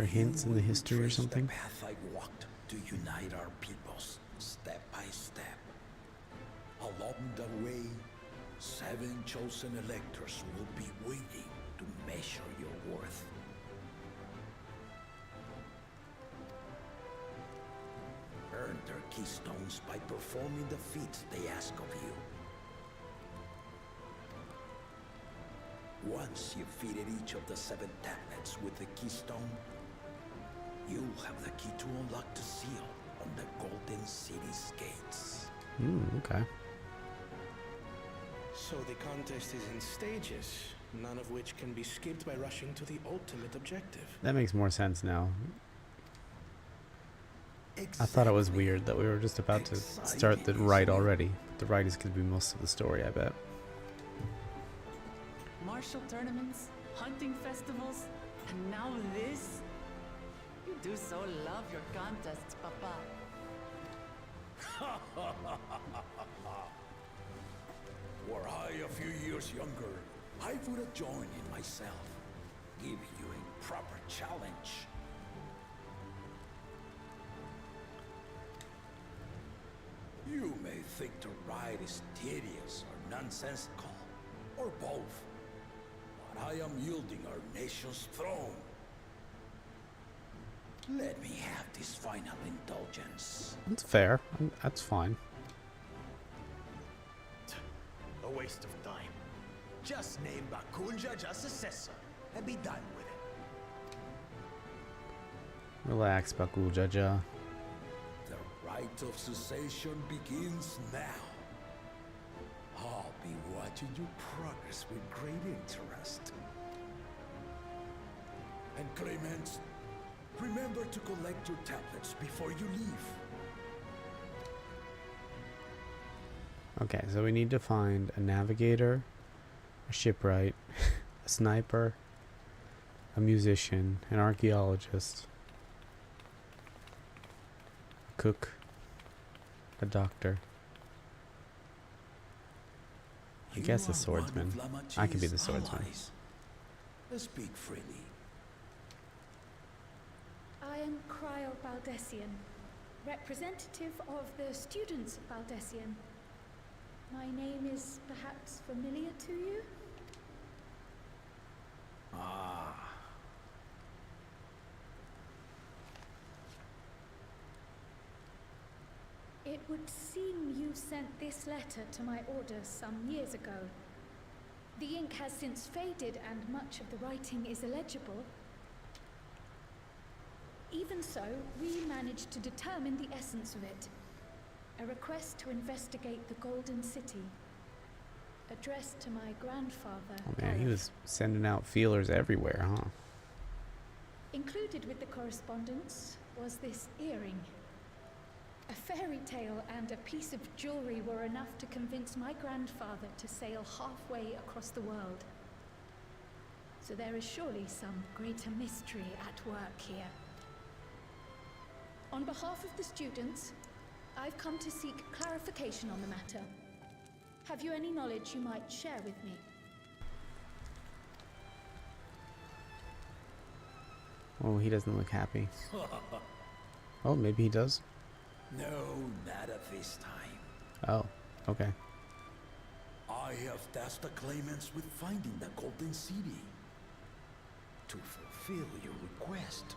hints in the history or something? The path I walked to unite our peoples, step by step. Along the way, 7 chosen electors will be waiting to measure your worth. Earn their keystones by performing the feats they ask of you. Once you've fitted each of the 7 tablets with the keystone, you'll have the key to unlock the seal on the Golden City's gates. Okay. So the contest is in stages, none of which can be skipped by rushing to the ultimate objective. That makes more sense now. I thought it was weird that we were just about to start the rite already. But the rite is going to be most of the story, I bet. Martial tournaments, hunting festivals, and now this? You do so love your contests, Papa. Were I a few years younger, I would have joined in myself, give you a proper challenge. You may think the ride is tedious or nonsensical, or both, but I am yielding our nation's throne. Let me have this final indulgence. That's fair. That's fine. A waste of time. Just name Bakunja just successor and be done with it. Relax, Bakul Jaja. The rite of cessation begins now. I'll be watching your progress with great interest. And Clemens, remember to collect your tablets before you leave. Okay, so we need to find a navigator, a shipwright, a sniper, a musician, an archaeologist, a cook, a doctor. I guess a swordsman. I can be the swordsman. Speak freely. I am Cryo Baldessian, representative of the students of Baldessian. My name is perhaps familiar to you? Ah. It would seem you sent this letter to my orders some years ago. The ink has since faded and much of the writing is illegible. Even so, we managed to determine the essence of it. A request to investigate the Golden City, addressed to my grandfather. Oh man, he was sending out feelers everywhere, huh? Included with the correspondence was this earring. A fairy tale and a piece of jewelry were enough to convince my grandfather to sail halfway across the world. So there is surely some greater mystery at work here. On behalf of the students, I've come to seek clarification on the matter. Have you any knowledge you might share with me? Oh, he doesn't look happy. Oh, maybe he does. No, not at this time. Oh, okay. I have tasked the claimants with finding the Golden City. To fulfill your request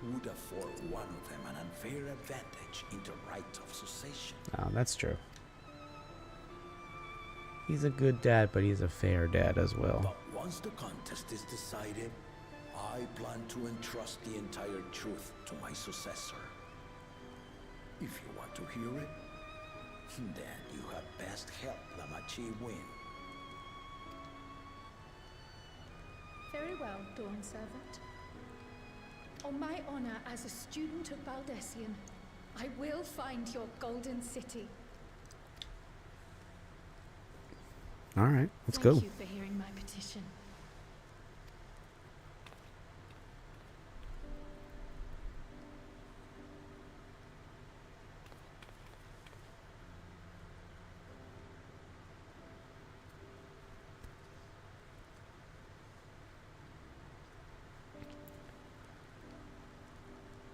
would afford one of them an unfair advantage in the right of succession. Oh, that's true. He's a good dad, but he's a fair dad as well. But once the contest is decided, I plan to entrust the entire truth to my successor. If you want to hear it, then you had best help Lamachi win. Very well, Dawn Servant. On my honor as a student of Baldessian, I will find your Golden City. All right, let's go. Thank you for hearing my petition.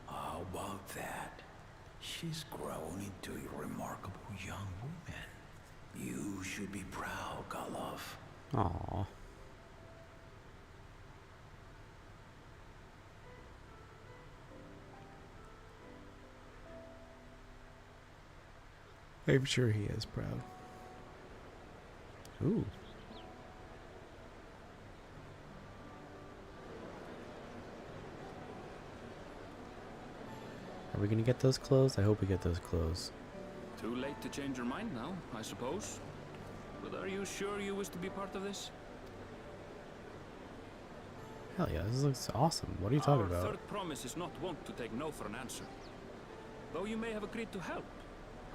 How about that? She's grown into a remarkable young woman. You should be proud, Galov. Aww. I'm sure he is proud. Ooh. Are we gonna get those clothes? I hope we get those clothes. Too late to change your mind now, I suppose. But are you sure you wish to be part of this? Hell yeah, this looks awesome. What are you talking about? Our third promise is not wont to take no for an answer. Though you may have agreed to help,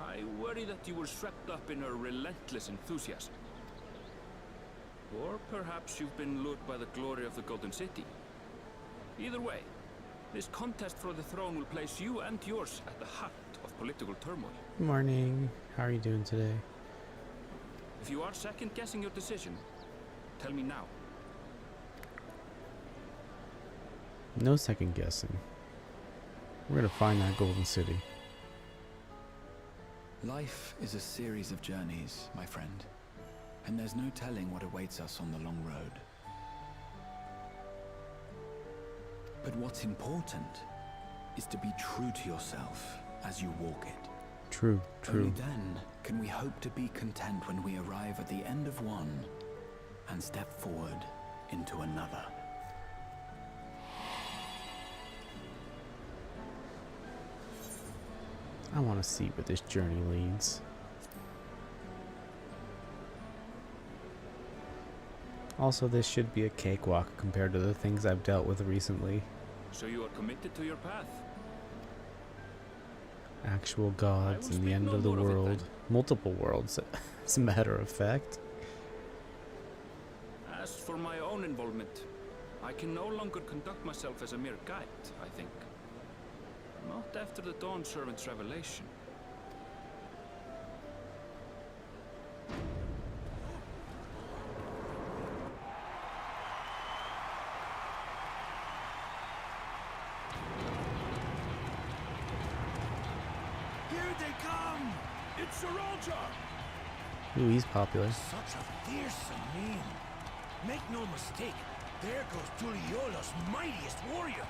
I worry that you were swept up in her relentless enthusiasm. Or perhaps you've been lured by the glory of the Golden City. Either way, this contest for the throne will place you and yours at the heart of political turmoil. Good morning. How are you doing today? If you are second-guessing your decision, tell me now. No second guessing. We're gonna find that Golden City. Life is a series of journeys, my friend. And there's no telling what awaits us on the long road. But what's important is to be true to yourself as you walk it. True, true. Only then can we hope to be content when we arrive at the end of one and step forward into another. I want to see where this journey leads. Also, this should be a cakewalk compared to the things I've dealt with recently. So you are committed to your path? Actual gods and the end of the world. Multiple worlds, as a matter of fact. As for my own involvement, I can no longer conduct myself as a mere guide, I think. Not after the Dawn Servant's revelation. Here they come! It's Saralja! Ooh, he's popular. Such a fearsome name. Make no mistake, there goes Tuliola's mightiest warrior.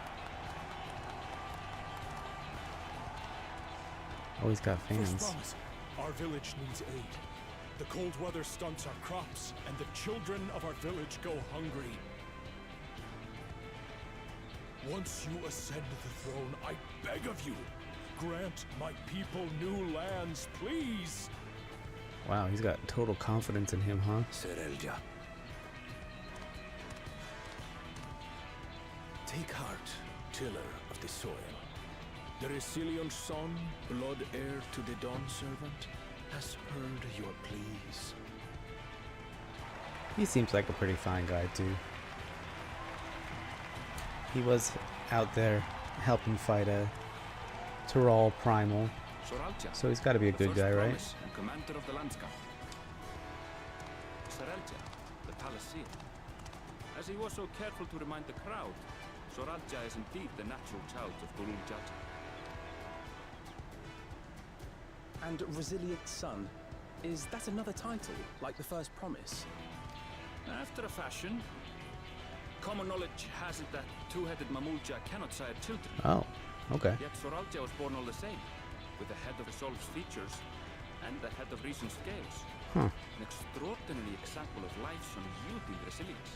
Oh, he's got First fans. promise, our village needs aid. The cold weather stunts our crops, and the children of our village go hungry. Once you ascend the throne, I beg of you, grant my people new lands, please! Wow, he's got total confidence in him, huh? Serelja. Take heart, tiller of the soil. The Resilion son, blood heir to the Dawn Servant, has heard your pleas. He seems like a pretty fine guy, too. He was out there helping fight a Tyrol Primal. So he's got to be a good guy, right? And commander of the Landscape. Serelja, the Palacean. As he was so careful to remind the crowd, Soralja is indeed the natural child of Buruljata. And Resilient Son, is that another title, like the first promise? After a fashion, common knowledge has it that two-headed Mamulja cannot sire children. Oh, okay. Yet Soralja was born all the same, with the head of Resolve's features and the head of Reason's scales. Huh. An extraordinary example of life's unyielding resilience.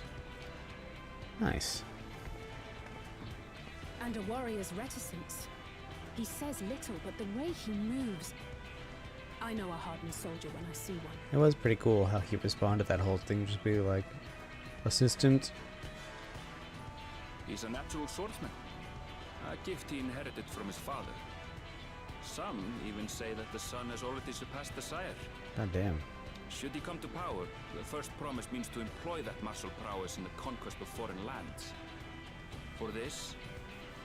Nice. And a warrior's reticence. He says little, but the way he moves... I know a hardened soldier when I see one. It was pretty cool how he responded to that whole thing, just be like, assistant. He's a natural swordsman, a gift he inherited from his father. Some even say that the son has already surpassed the sire. God damn. Should he come to power, the first promise means to employ that martial prowess in the conquest of foreign lands. For this,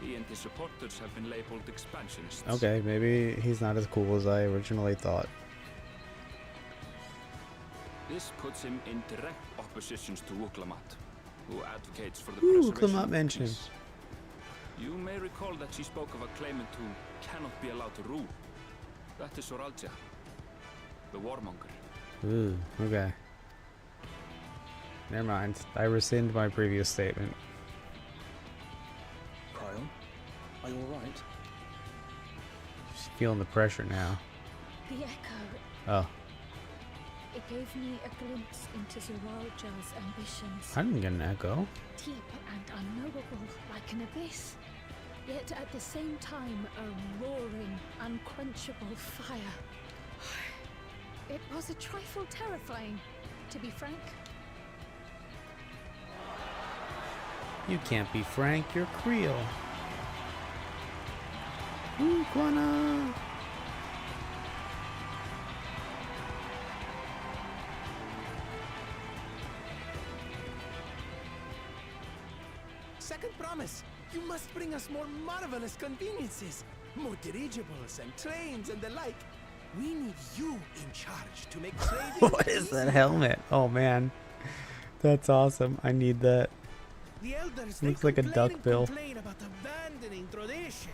he and his supporters have been labeled expansionists. Okay, maybe he's not as cool as I originally thought. This puts him in direct oppositions to Wuklamat, who advocates for the Ooh, preservation Klamat of mentioned. peace. You may recall that she spoke of a claimant who cannot be allowed to rule. That is Soralja, the warmonger. Ooh, okay. Never mind. I rescind my previous statement. Cryon, are you alright? Just feeling the pressure now. The echo. Oh, It gave me a glimpse into Zoralja's ambitions. I didn't get an echo. Deep and unknowable, like an abyss. Yet at the same time, a roaring, unquenchable fire. It was a trifle terrifying, to be frank. You can't be Frank, you're Creole. Ooh, Quana! Second promise. You must bring us more marvelous conveniences. More dirigibles and trains and the like. We need you in charge to make trading. What is that helmet? Oh man. That's awesome. I need that. The elders, Looks like a duck bill. complain about abandoning tradition.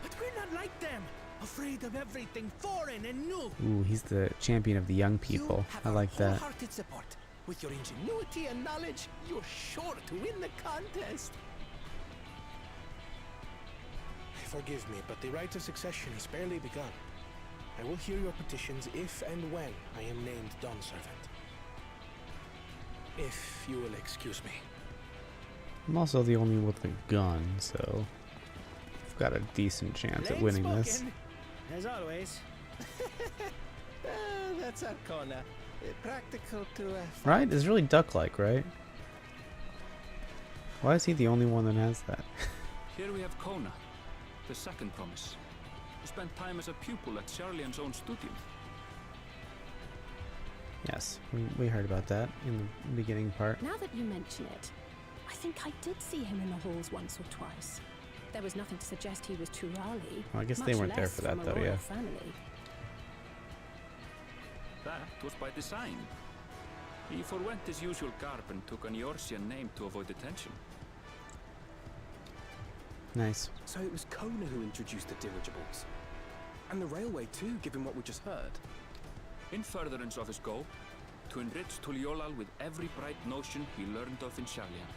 But we're not like them. Afraid of everything foreign and new. Ooh, he's the champion of the young people. You have I our like that. wholehearted support. With your ingenuity and knowledge, you're sure to win the contest. Forgive me, but the right of succession has barely begun. I will hear your petitions if and when I am named Dawn Servant. If you will excuse me. I'm also the only one with a gun, so I've got a decent chance at winning this. As always. That's Arcona. Practical to Right? It's really duck-like, right? Why is he the only one that has that? Here we have Kona, the second promise, who spent time as a pupil at Charlian's own studio. Yes, we heard about that in the beginning part. Now that you mention it, I think I did see him in the halls once or twice. There was nothing to suggest he was Turali. Well, I guess they much weren't there less for that from a though, royal yeah. family. That was by design. He forwent his usual garb and took an Eorzean name to avoid attention. Nice. So it was Kona who introduced the dirigibles. And the railway too, given what we just heard. In furtherance of his goal, to enrich Tuliolal with every bright notion he learned of in Charlian.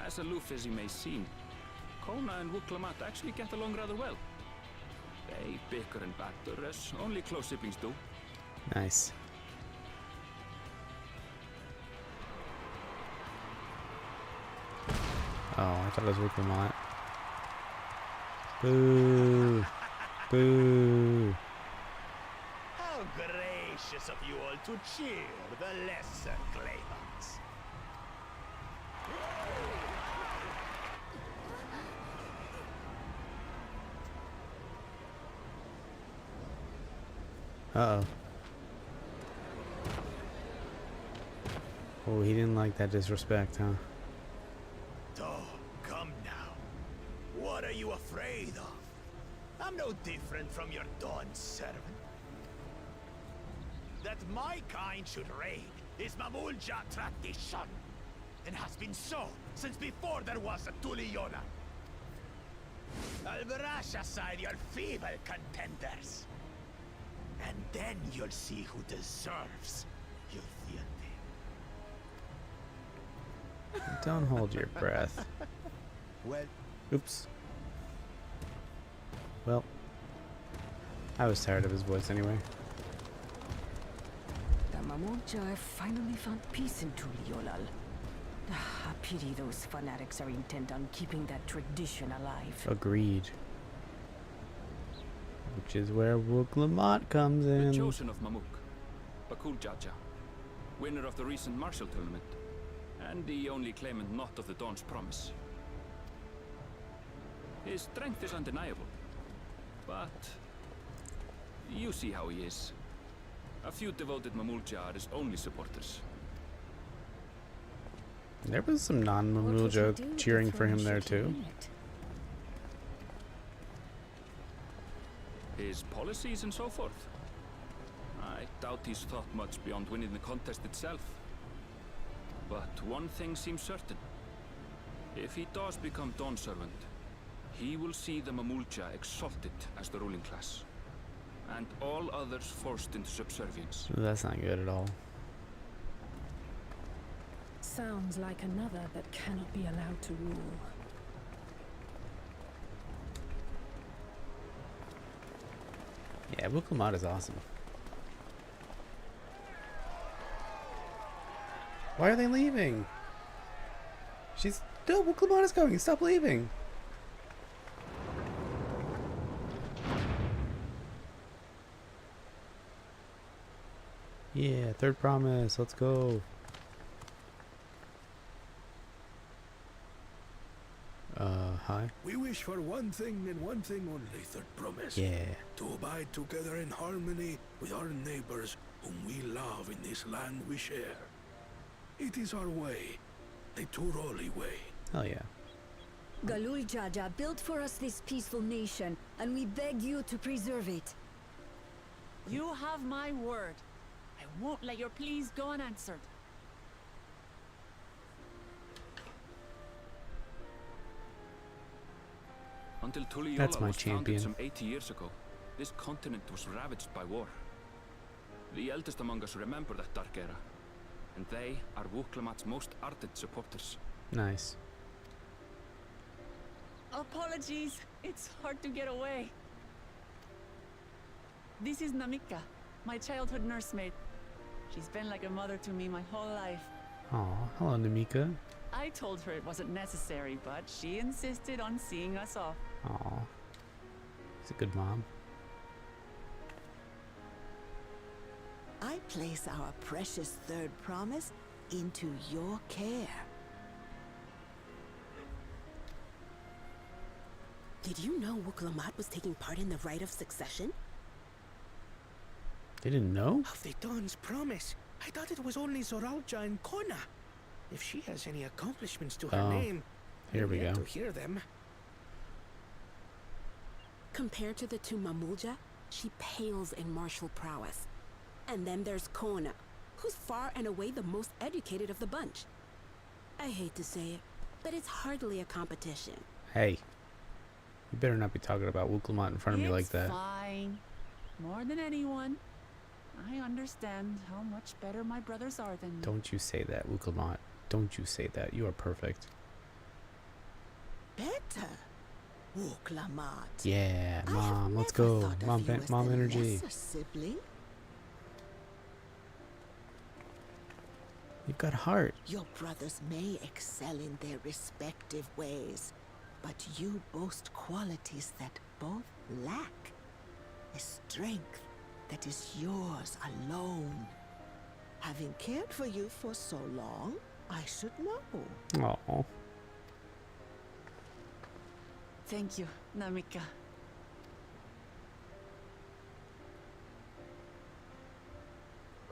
As aloof as he may seem, Kona and Wuklamat actually get along rather well. They bicker and batter as only close siblings do. Nice. Oh, I thought it was Wuklamat. Boo! Boo! How gracious of you all to cheer the lesser claimants. Uh-oh. Oh, he didn't like that disrespect, huh? Oh, come now. What are you afraid of? I'm no different from your Dawn servant. That my kind should reign is Mamulja tradition. and has been so since before there was a Tuliyola. I'll brush aside your feeble contenders. And then you'll see who deserves your fealty. Don't hold your breath. Well, Oops. Well, I was tired of his voice anyway. The Mamulja finally found peace in Tuliolal. A pity those fanatics are intent on keeping that tradition alive. Agreed. Which is where Wook comes in. The chosen of Mamuk, Bakul Jaja, winner of the recent martial tournament, and the only claimant not of the Dawn's promise. His strength is undeniable, but you see how he is. A few devoted Mamulja are his only supporters. There was some non-Mamulja cheering for him there too. His policies and so forth. I doubt he's thought much beyond winning the contest itself. But one thing seems certain. If he does become Dawn Servant, he will see the Mamulja exalted as the ruling class, and all others forced into subservience. That's not good at all. Sounds like another that cannot be allowed to rule. Yeah, Wook is awesome. Why are they leaving? No, Wook is going. Stop leaving. Yeah, third promise. Let's go. Hi. We wish for one thing and one thing only, third promise. Yeah. To abide together in harmony with our neighbors whom we love in this land we share. It is our way, the Turoli way. Hell yeah. Galul Jaja built for us this peaceful nation, and we beg you to preserve it. You have my word. I won't let your pleas go unanswered. Until Tuliyola That's my was champion. founded some 80 years ago, this continent was ravaged by war. The eldest among us remember that dark era, and they are Wuklamat's most ardent supporters. Nice. Apologies, it's hard to get away. This is Namika, my childhood nursemaid. She's been like a mother to me my whole life. Aw, hello Namika. I told her it wasn't necessary, but she insisted on seeing us off. Aw. She's a good mom. I place our precious third promise into your care. Did you know Wuklamat was taking part in the rite of succession? They didn't know? Of the Dawn's promise. I thought it was only Zoralja and Kona. If she has any accomplishments to her name, here we I've yet go. to hear them. Compared to the two Mamulja, she pales in martial prowess. And then there's Kona, who's far and away the most educated of the bunch. I hate to say it, but it's hardly a competition. Hey. You better not be talking about Wuklamat in front of me like that. It's fine. More than anyone. I understand how much better my brothers are than me. Don't you say that, Wuklamat. Don't you say that. You are perfect. Better? Wuklamat. Yeah, I Mom, have let's never go. thought of Mom, you as mom the energy. lesser sibling. You've got heart. Your brothers may excel in their respective ways, but you boast qualities that both lack. A strength that is yours alone. Having cared for you for so long, I should know. Aw. Thank you, Namika.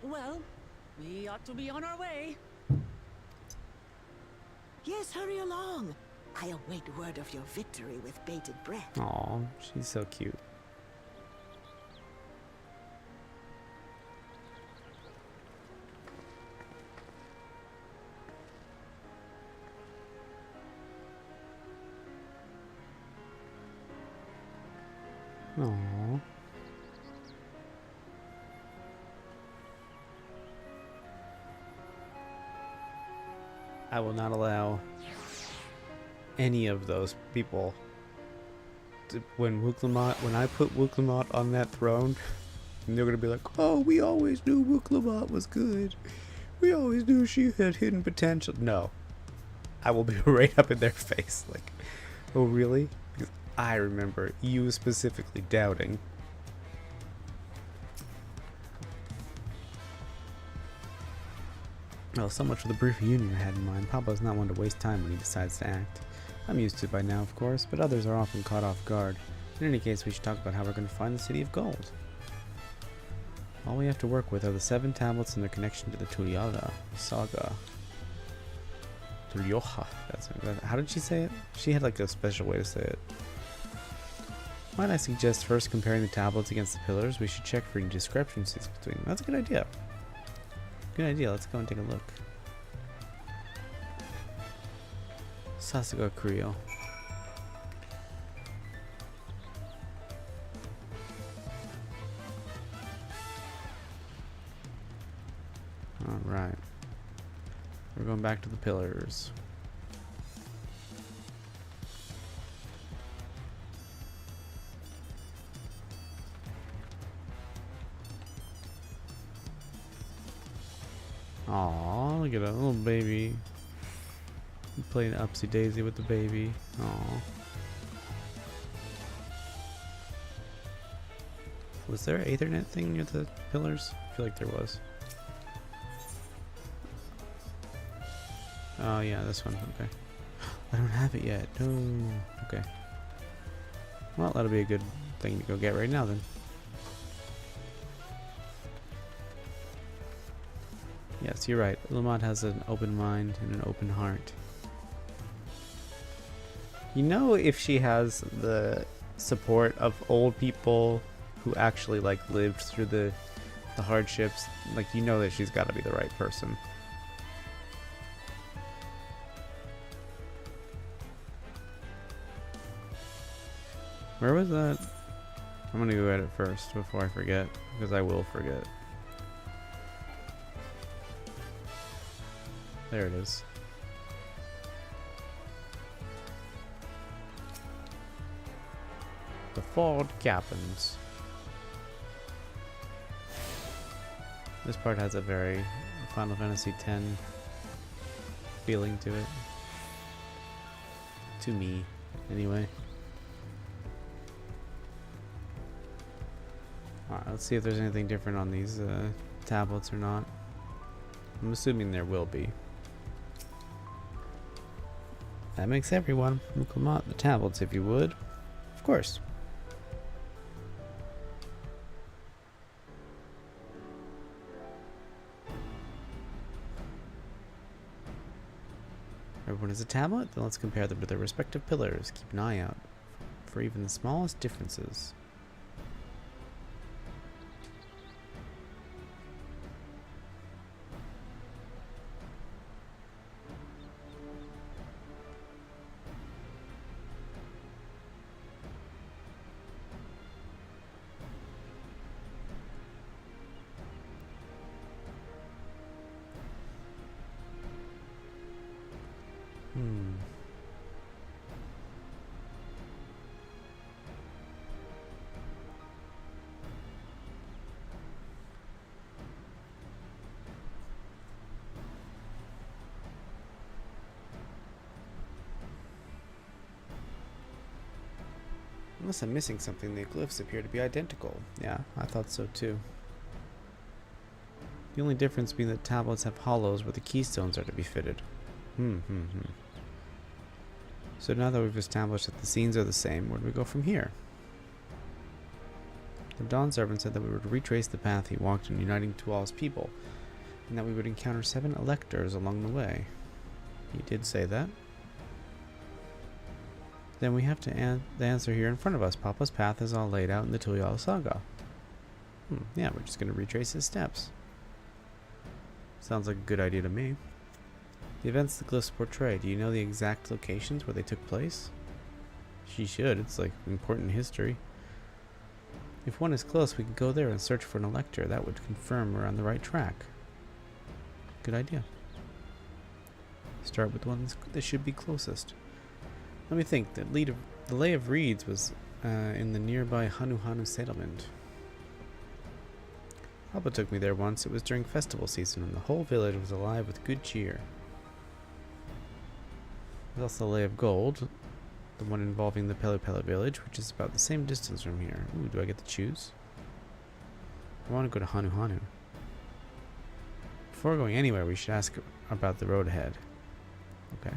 Well, we ought to be on our way. Yes, hurry along. I await word of your victory with bated breath. Aw, she's so cute. Aww. I will not allow any of those people to, when I put Wuklamot on that throne, and they're gonna be like, oh, we always knew Wuklamot was good. We always knew she had hidden potential. No. I will be right up in their face. Like, oh really? Because I remember you specifically doubting. Well, so much for the brief reunion I had in mind. Papa's not one to waste time when he decides to act. I'm used to it by now, of course, but others are often caught off guard. In any case, we should talk about how we're going to find the City of Gold. All we have to work with are the 7 tablets and their connection to the Tuliala saga. Tulioha. How did she say it? She had like a special way to say it. Might I suggest first comparing the tablets against the pillars? We should check for any discrepancies between them. That's a good idea. Good idea. Let's go and take a look. Sasuga Creo. Alright. We're going back to the pillars. Aw, look at a little baby. Playing upsy daisy with the baby. Aw. Was there an Ethernet thing near the pillars? I feel like there was. Oh yeah, this one. Okay. I don't have it yet. No. Okay. Well, that'll be a good thing to go get right now then. Yes, you're right. Lamont has an open mind and an open heart. You know, if she has the support of old people who actually like lived through the hardships, like you know that she's got to be the right person. Where was that? I'm gonna go at it first before I forget, because I will forget. There it is. The Ford Captains. This part has a very Final Fantasy X feeling to it. To me, anyway. Alright, let's see if there's anything different on these tablets or not. I'm assuming there will be. That makes everyone. Come on, the tablets if you would. Of course. Everyone has a tablet? Then let's compare them to their respective pillars. Keep an eye out for even the smallest differences. Unless I'm missing something, the glyphs appear to be identical. Yeah, I thought so too. The only difference being that tablets have hollows where the keystones are to be fitted. So now that we've established that the scenes are the same, where do we go from here? The Dawn Servant said that we would retrace the path he walked in uniting Tual's people, and that we would encounter 7 electors along the way. He did say that. Then we have to the answer here in front of us. Papa's path is all laid out in the Tuliala saga. Yeah, we're just going to retrace his steps. Sounds like a good idea to me. The events the glyphs portray, do you know the exact locations where they took place? She should, it's like important history. If one is close, we can go there and search for an elector. That would confirm we're on the right track. Good idea. Start with the ones that should be closest. Let me think. The Lay of Reeds was in the nearby Hanu settlement. Papa took me there once. It was during festival season, and the whole village was alive with good cheer. There's also the Lay of Gold, the one involving the Pele village, which is about the same distance from here. Ooh, do I get to choose? I want to go to Hanu. Before going anywhere, we should ask about the road ahead. Okay.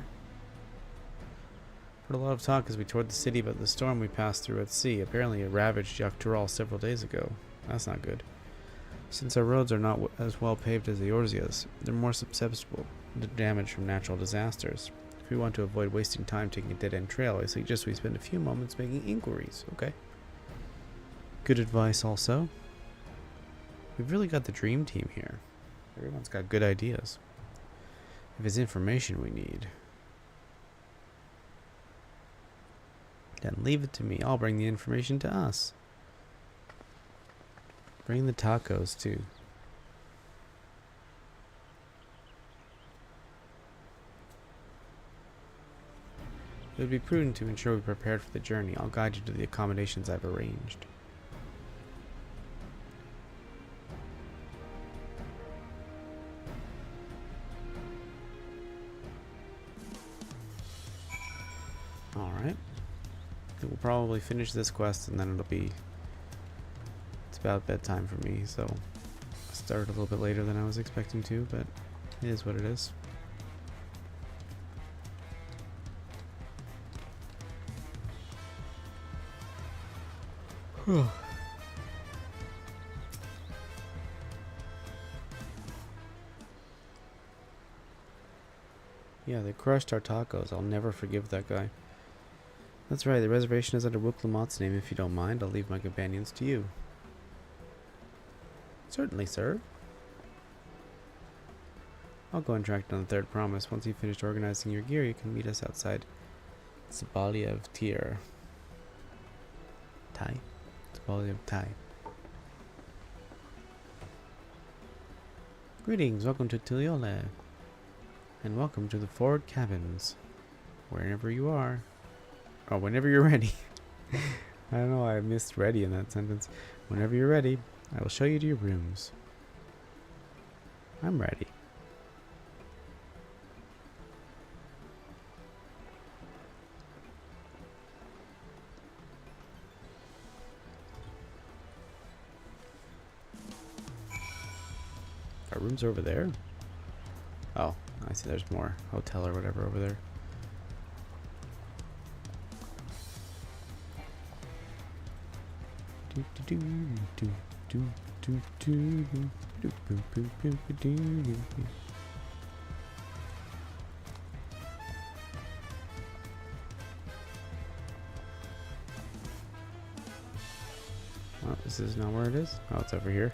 Heard a lot of talk as we toured the city about the storm we passed through at sea. Apparently it ravaged Yaktural several days ago. That's not good. Since our roads are not as well paved as the Orzia's, they're more susceptible to damage from natural disasters. If we want to avoid wasting time taking a dead-end trail, I suggest we spend a few moments making inquiries. Okay. Good advice also. We've really got the dream team here. Everyone's got good ideas. If it's information we need, then leave it to me. I'll bring the information to us. Bring the tacos too. It would be prudent to ensure we're prepared for the journey. I'll guide you to the accommodations I've arranged. Alright. We'll probably finish this quest and then it's about bedtime for me, so I started a little bit later than I was expecting to, but it is what it is. Yeah, they crushed our tacos. I'll never forgive that guy. That's right, the reservation is under Wuklamot's name. If you don't mind, I'll leave my companions to you. Certainly, sir. I'll go and track down the third promise. Once you've finished organizing your gear, you can meet us outside Zabalia of Tyr. Zabalia of Ty. Greetings, welcome to Tuliole. And welcome to the Ford Cabins. Wherever you are. Oh, whenever you're ready. I don't know why I missed ready in that sentence. Whenever you're ready, I will show you to your rooms. I'm ready. Our rooms are over there? Oh, I see there's more. Hotel or whatever over there. Oh, this is not where it is. Oh, it's over here.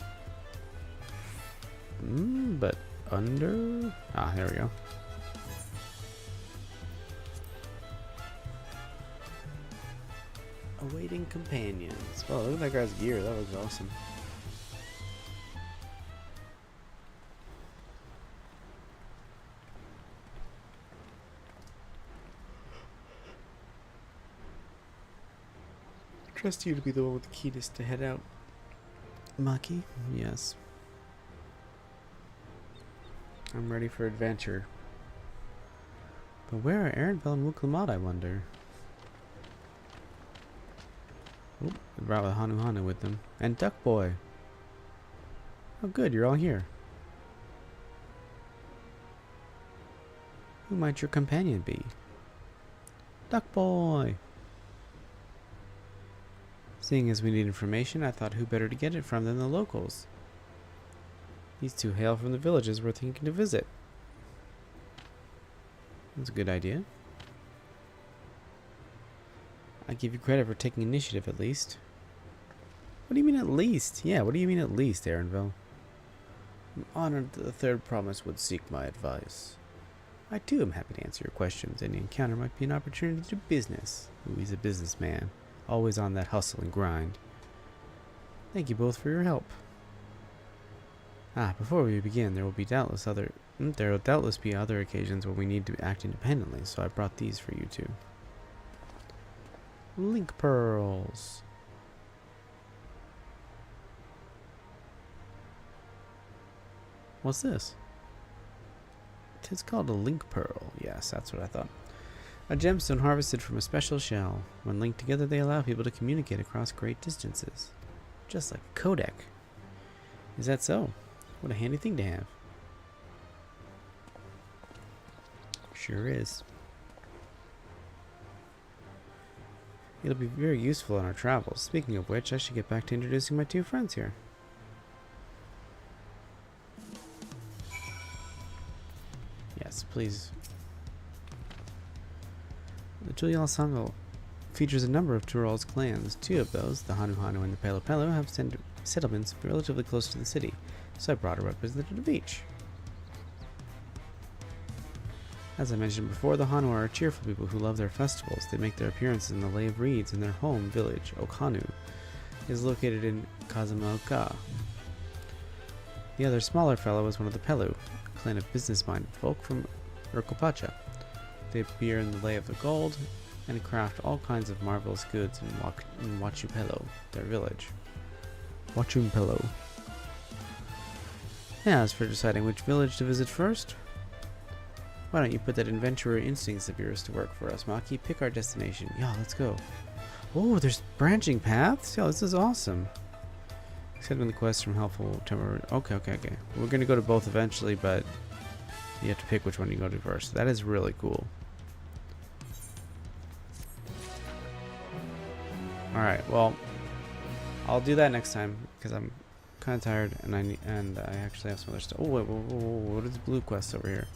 But under... Ah, there we go. Awaiting companions. Oh, look at that guy's gear. That looks awesome. Trust you to be the one with the keys to head out. Maki? Yes. I'm ready for adventure. But where are Erenvel and Wuklamot, I wonder? Oh, they brought with Hanu with them. And Duck Boy. Oh good, you're all here. Who might your companion be? Duck Boy! Seeing as we need information, I thought who better to get it from than the locals. These two hail from the villages we're thinking to visit. That's a good idea. I give you credit for taking initiative at least. What do you mean at least? Yeah, what do you mean at least, Erenvel? I'm honored that the third promise would seek my advice. I too am happy to answer your questions. Any encounter might be an opportunity to do business. Ooh, he's a businessman. Always on that hustle and grind. Thank you both for your help. Before we begin, there will doubtless be other occasions when we need to act independently, so I brought these for you two. Link pearls. What's this? It's called a link pearl. Yes, that's what I thought. A gemstone harvested from a special shell. When linked together, they allow people to communicate across great distances. Just like a codec. Is that so? What a handy thing to have. Sure is. It'll be very useful in our travels. Speaking of which, I should get back to introducing my two friends here. Yes, please. The Tulyal Sangha features a number of Tural's clans. Two of those, the Hanu Hanu and the Pelo Pelo, have settlements relatively close to the city, so I brought a representative of each. As I mentioned before, the Hanu are cheerful people who love their festivals. They make their appearances in the Lay of Reeds, and their home village, Okhanu, is located in Kazumaoka. The other smaller fellow is one of the Pelu, a clan of business-minded folk from Urkopacha. They appear in the Lay of the Gold and craft all kinds of marvelous goods in Wachupelo, their village. Wachumpelo. Now, as for deciding which village to visit first, why don't you put that adventurer instincts of yours to work for us, Maki? Pick our destination. Yeah, let's go. Oh, there's branching paths? Yo, this is awesome. Accepting the quest from helpful temporary. Okay. We're gonna go to both eventually, but you have to pick which one you go to first. That is really cool. Alright, well, I'll do that next time because I'm kind of tired and I actually have some other stuff. Oh wait, what is blue quest over here?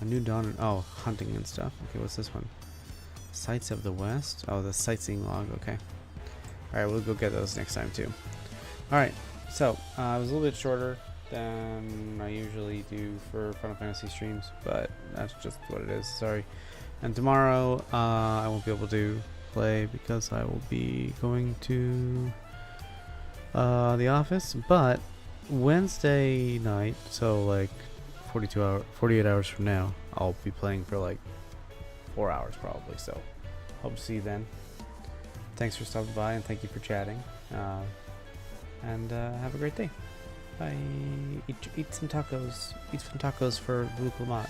A new dawn. Oh, hunting and stuff. Okay, what's this one? Sights of the West. Oh, the sightseeing log. Okay. All right, we'll go get those next time too. All right. So it was a little bit shorter than I usually do for Final Fantasy streams, but that's just what it is. Sorry. And tomorrow I won't be able to play because I will be going to the office. But Wednesday night, so like 48 hours from now, I'll be playing for like 4 hours probably, so hope to see you then. Thanks for stopping by and thank you for chatting, and have a great day. Bye. Eat some tacos for Vuklamat.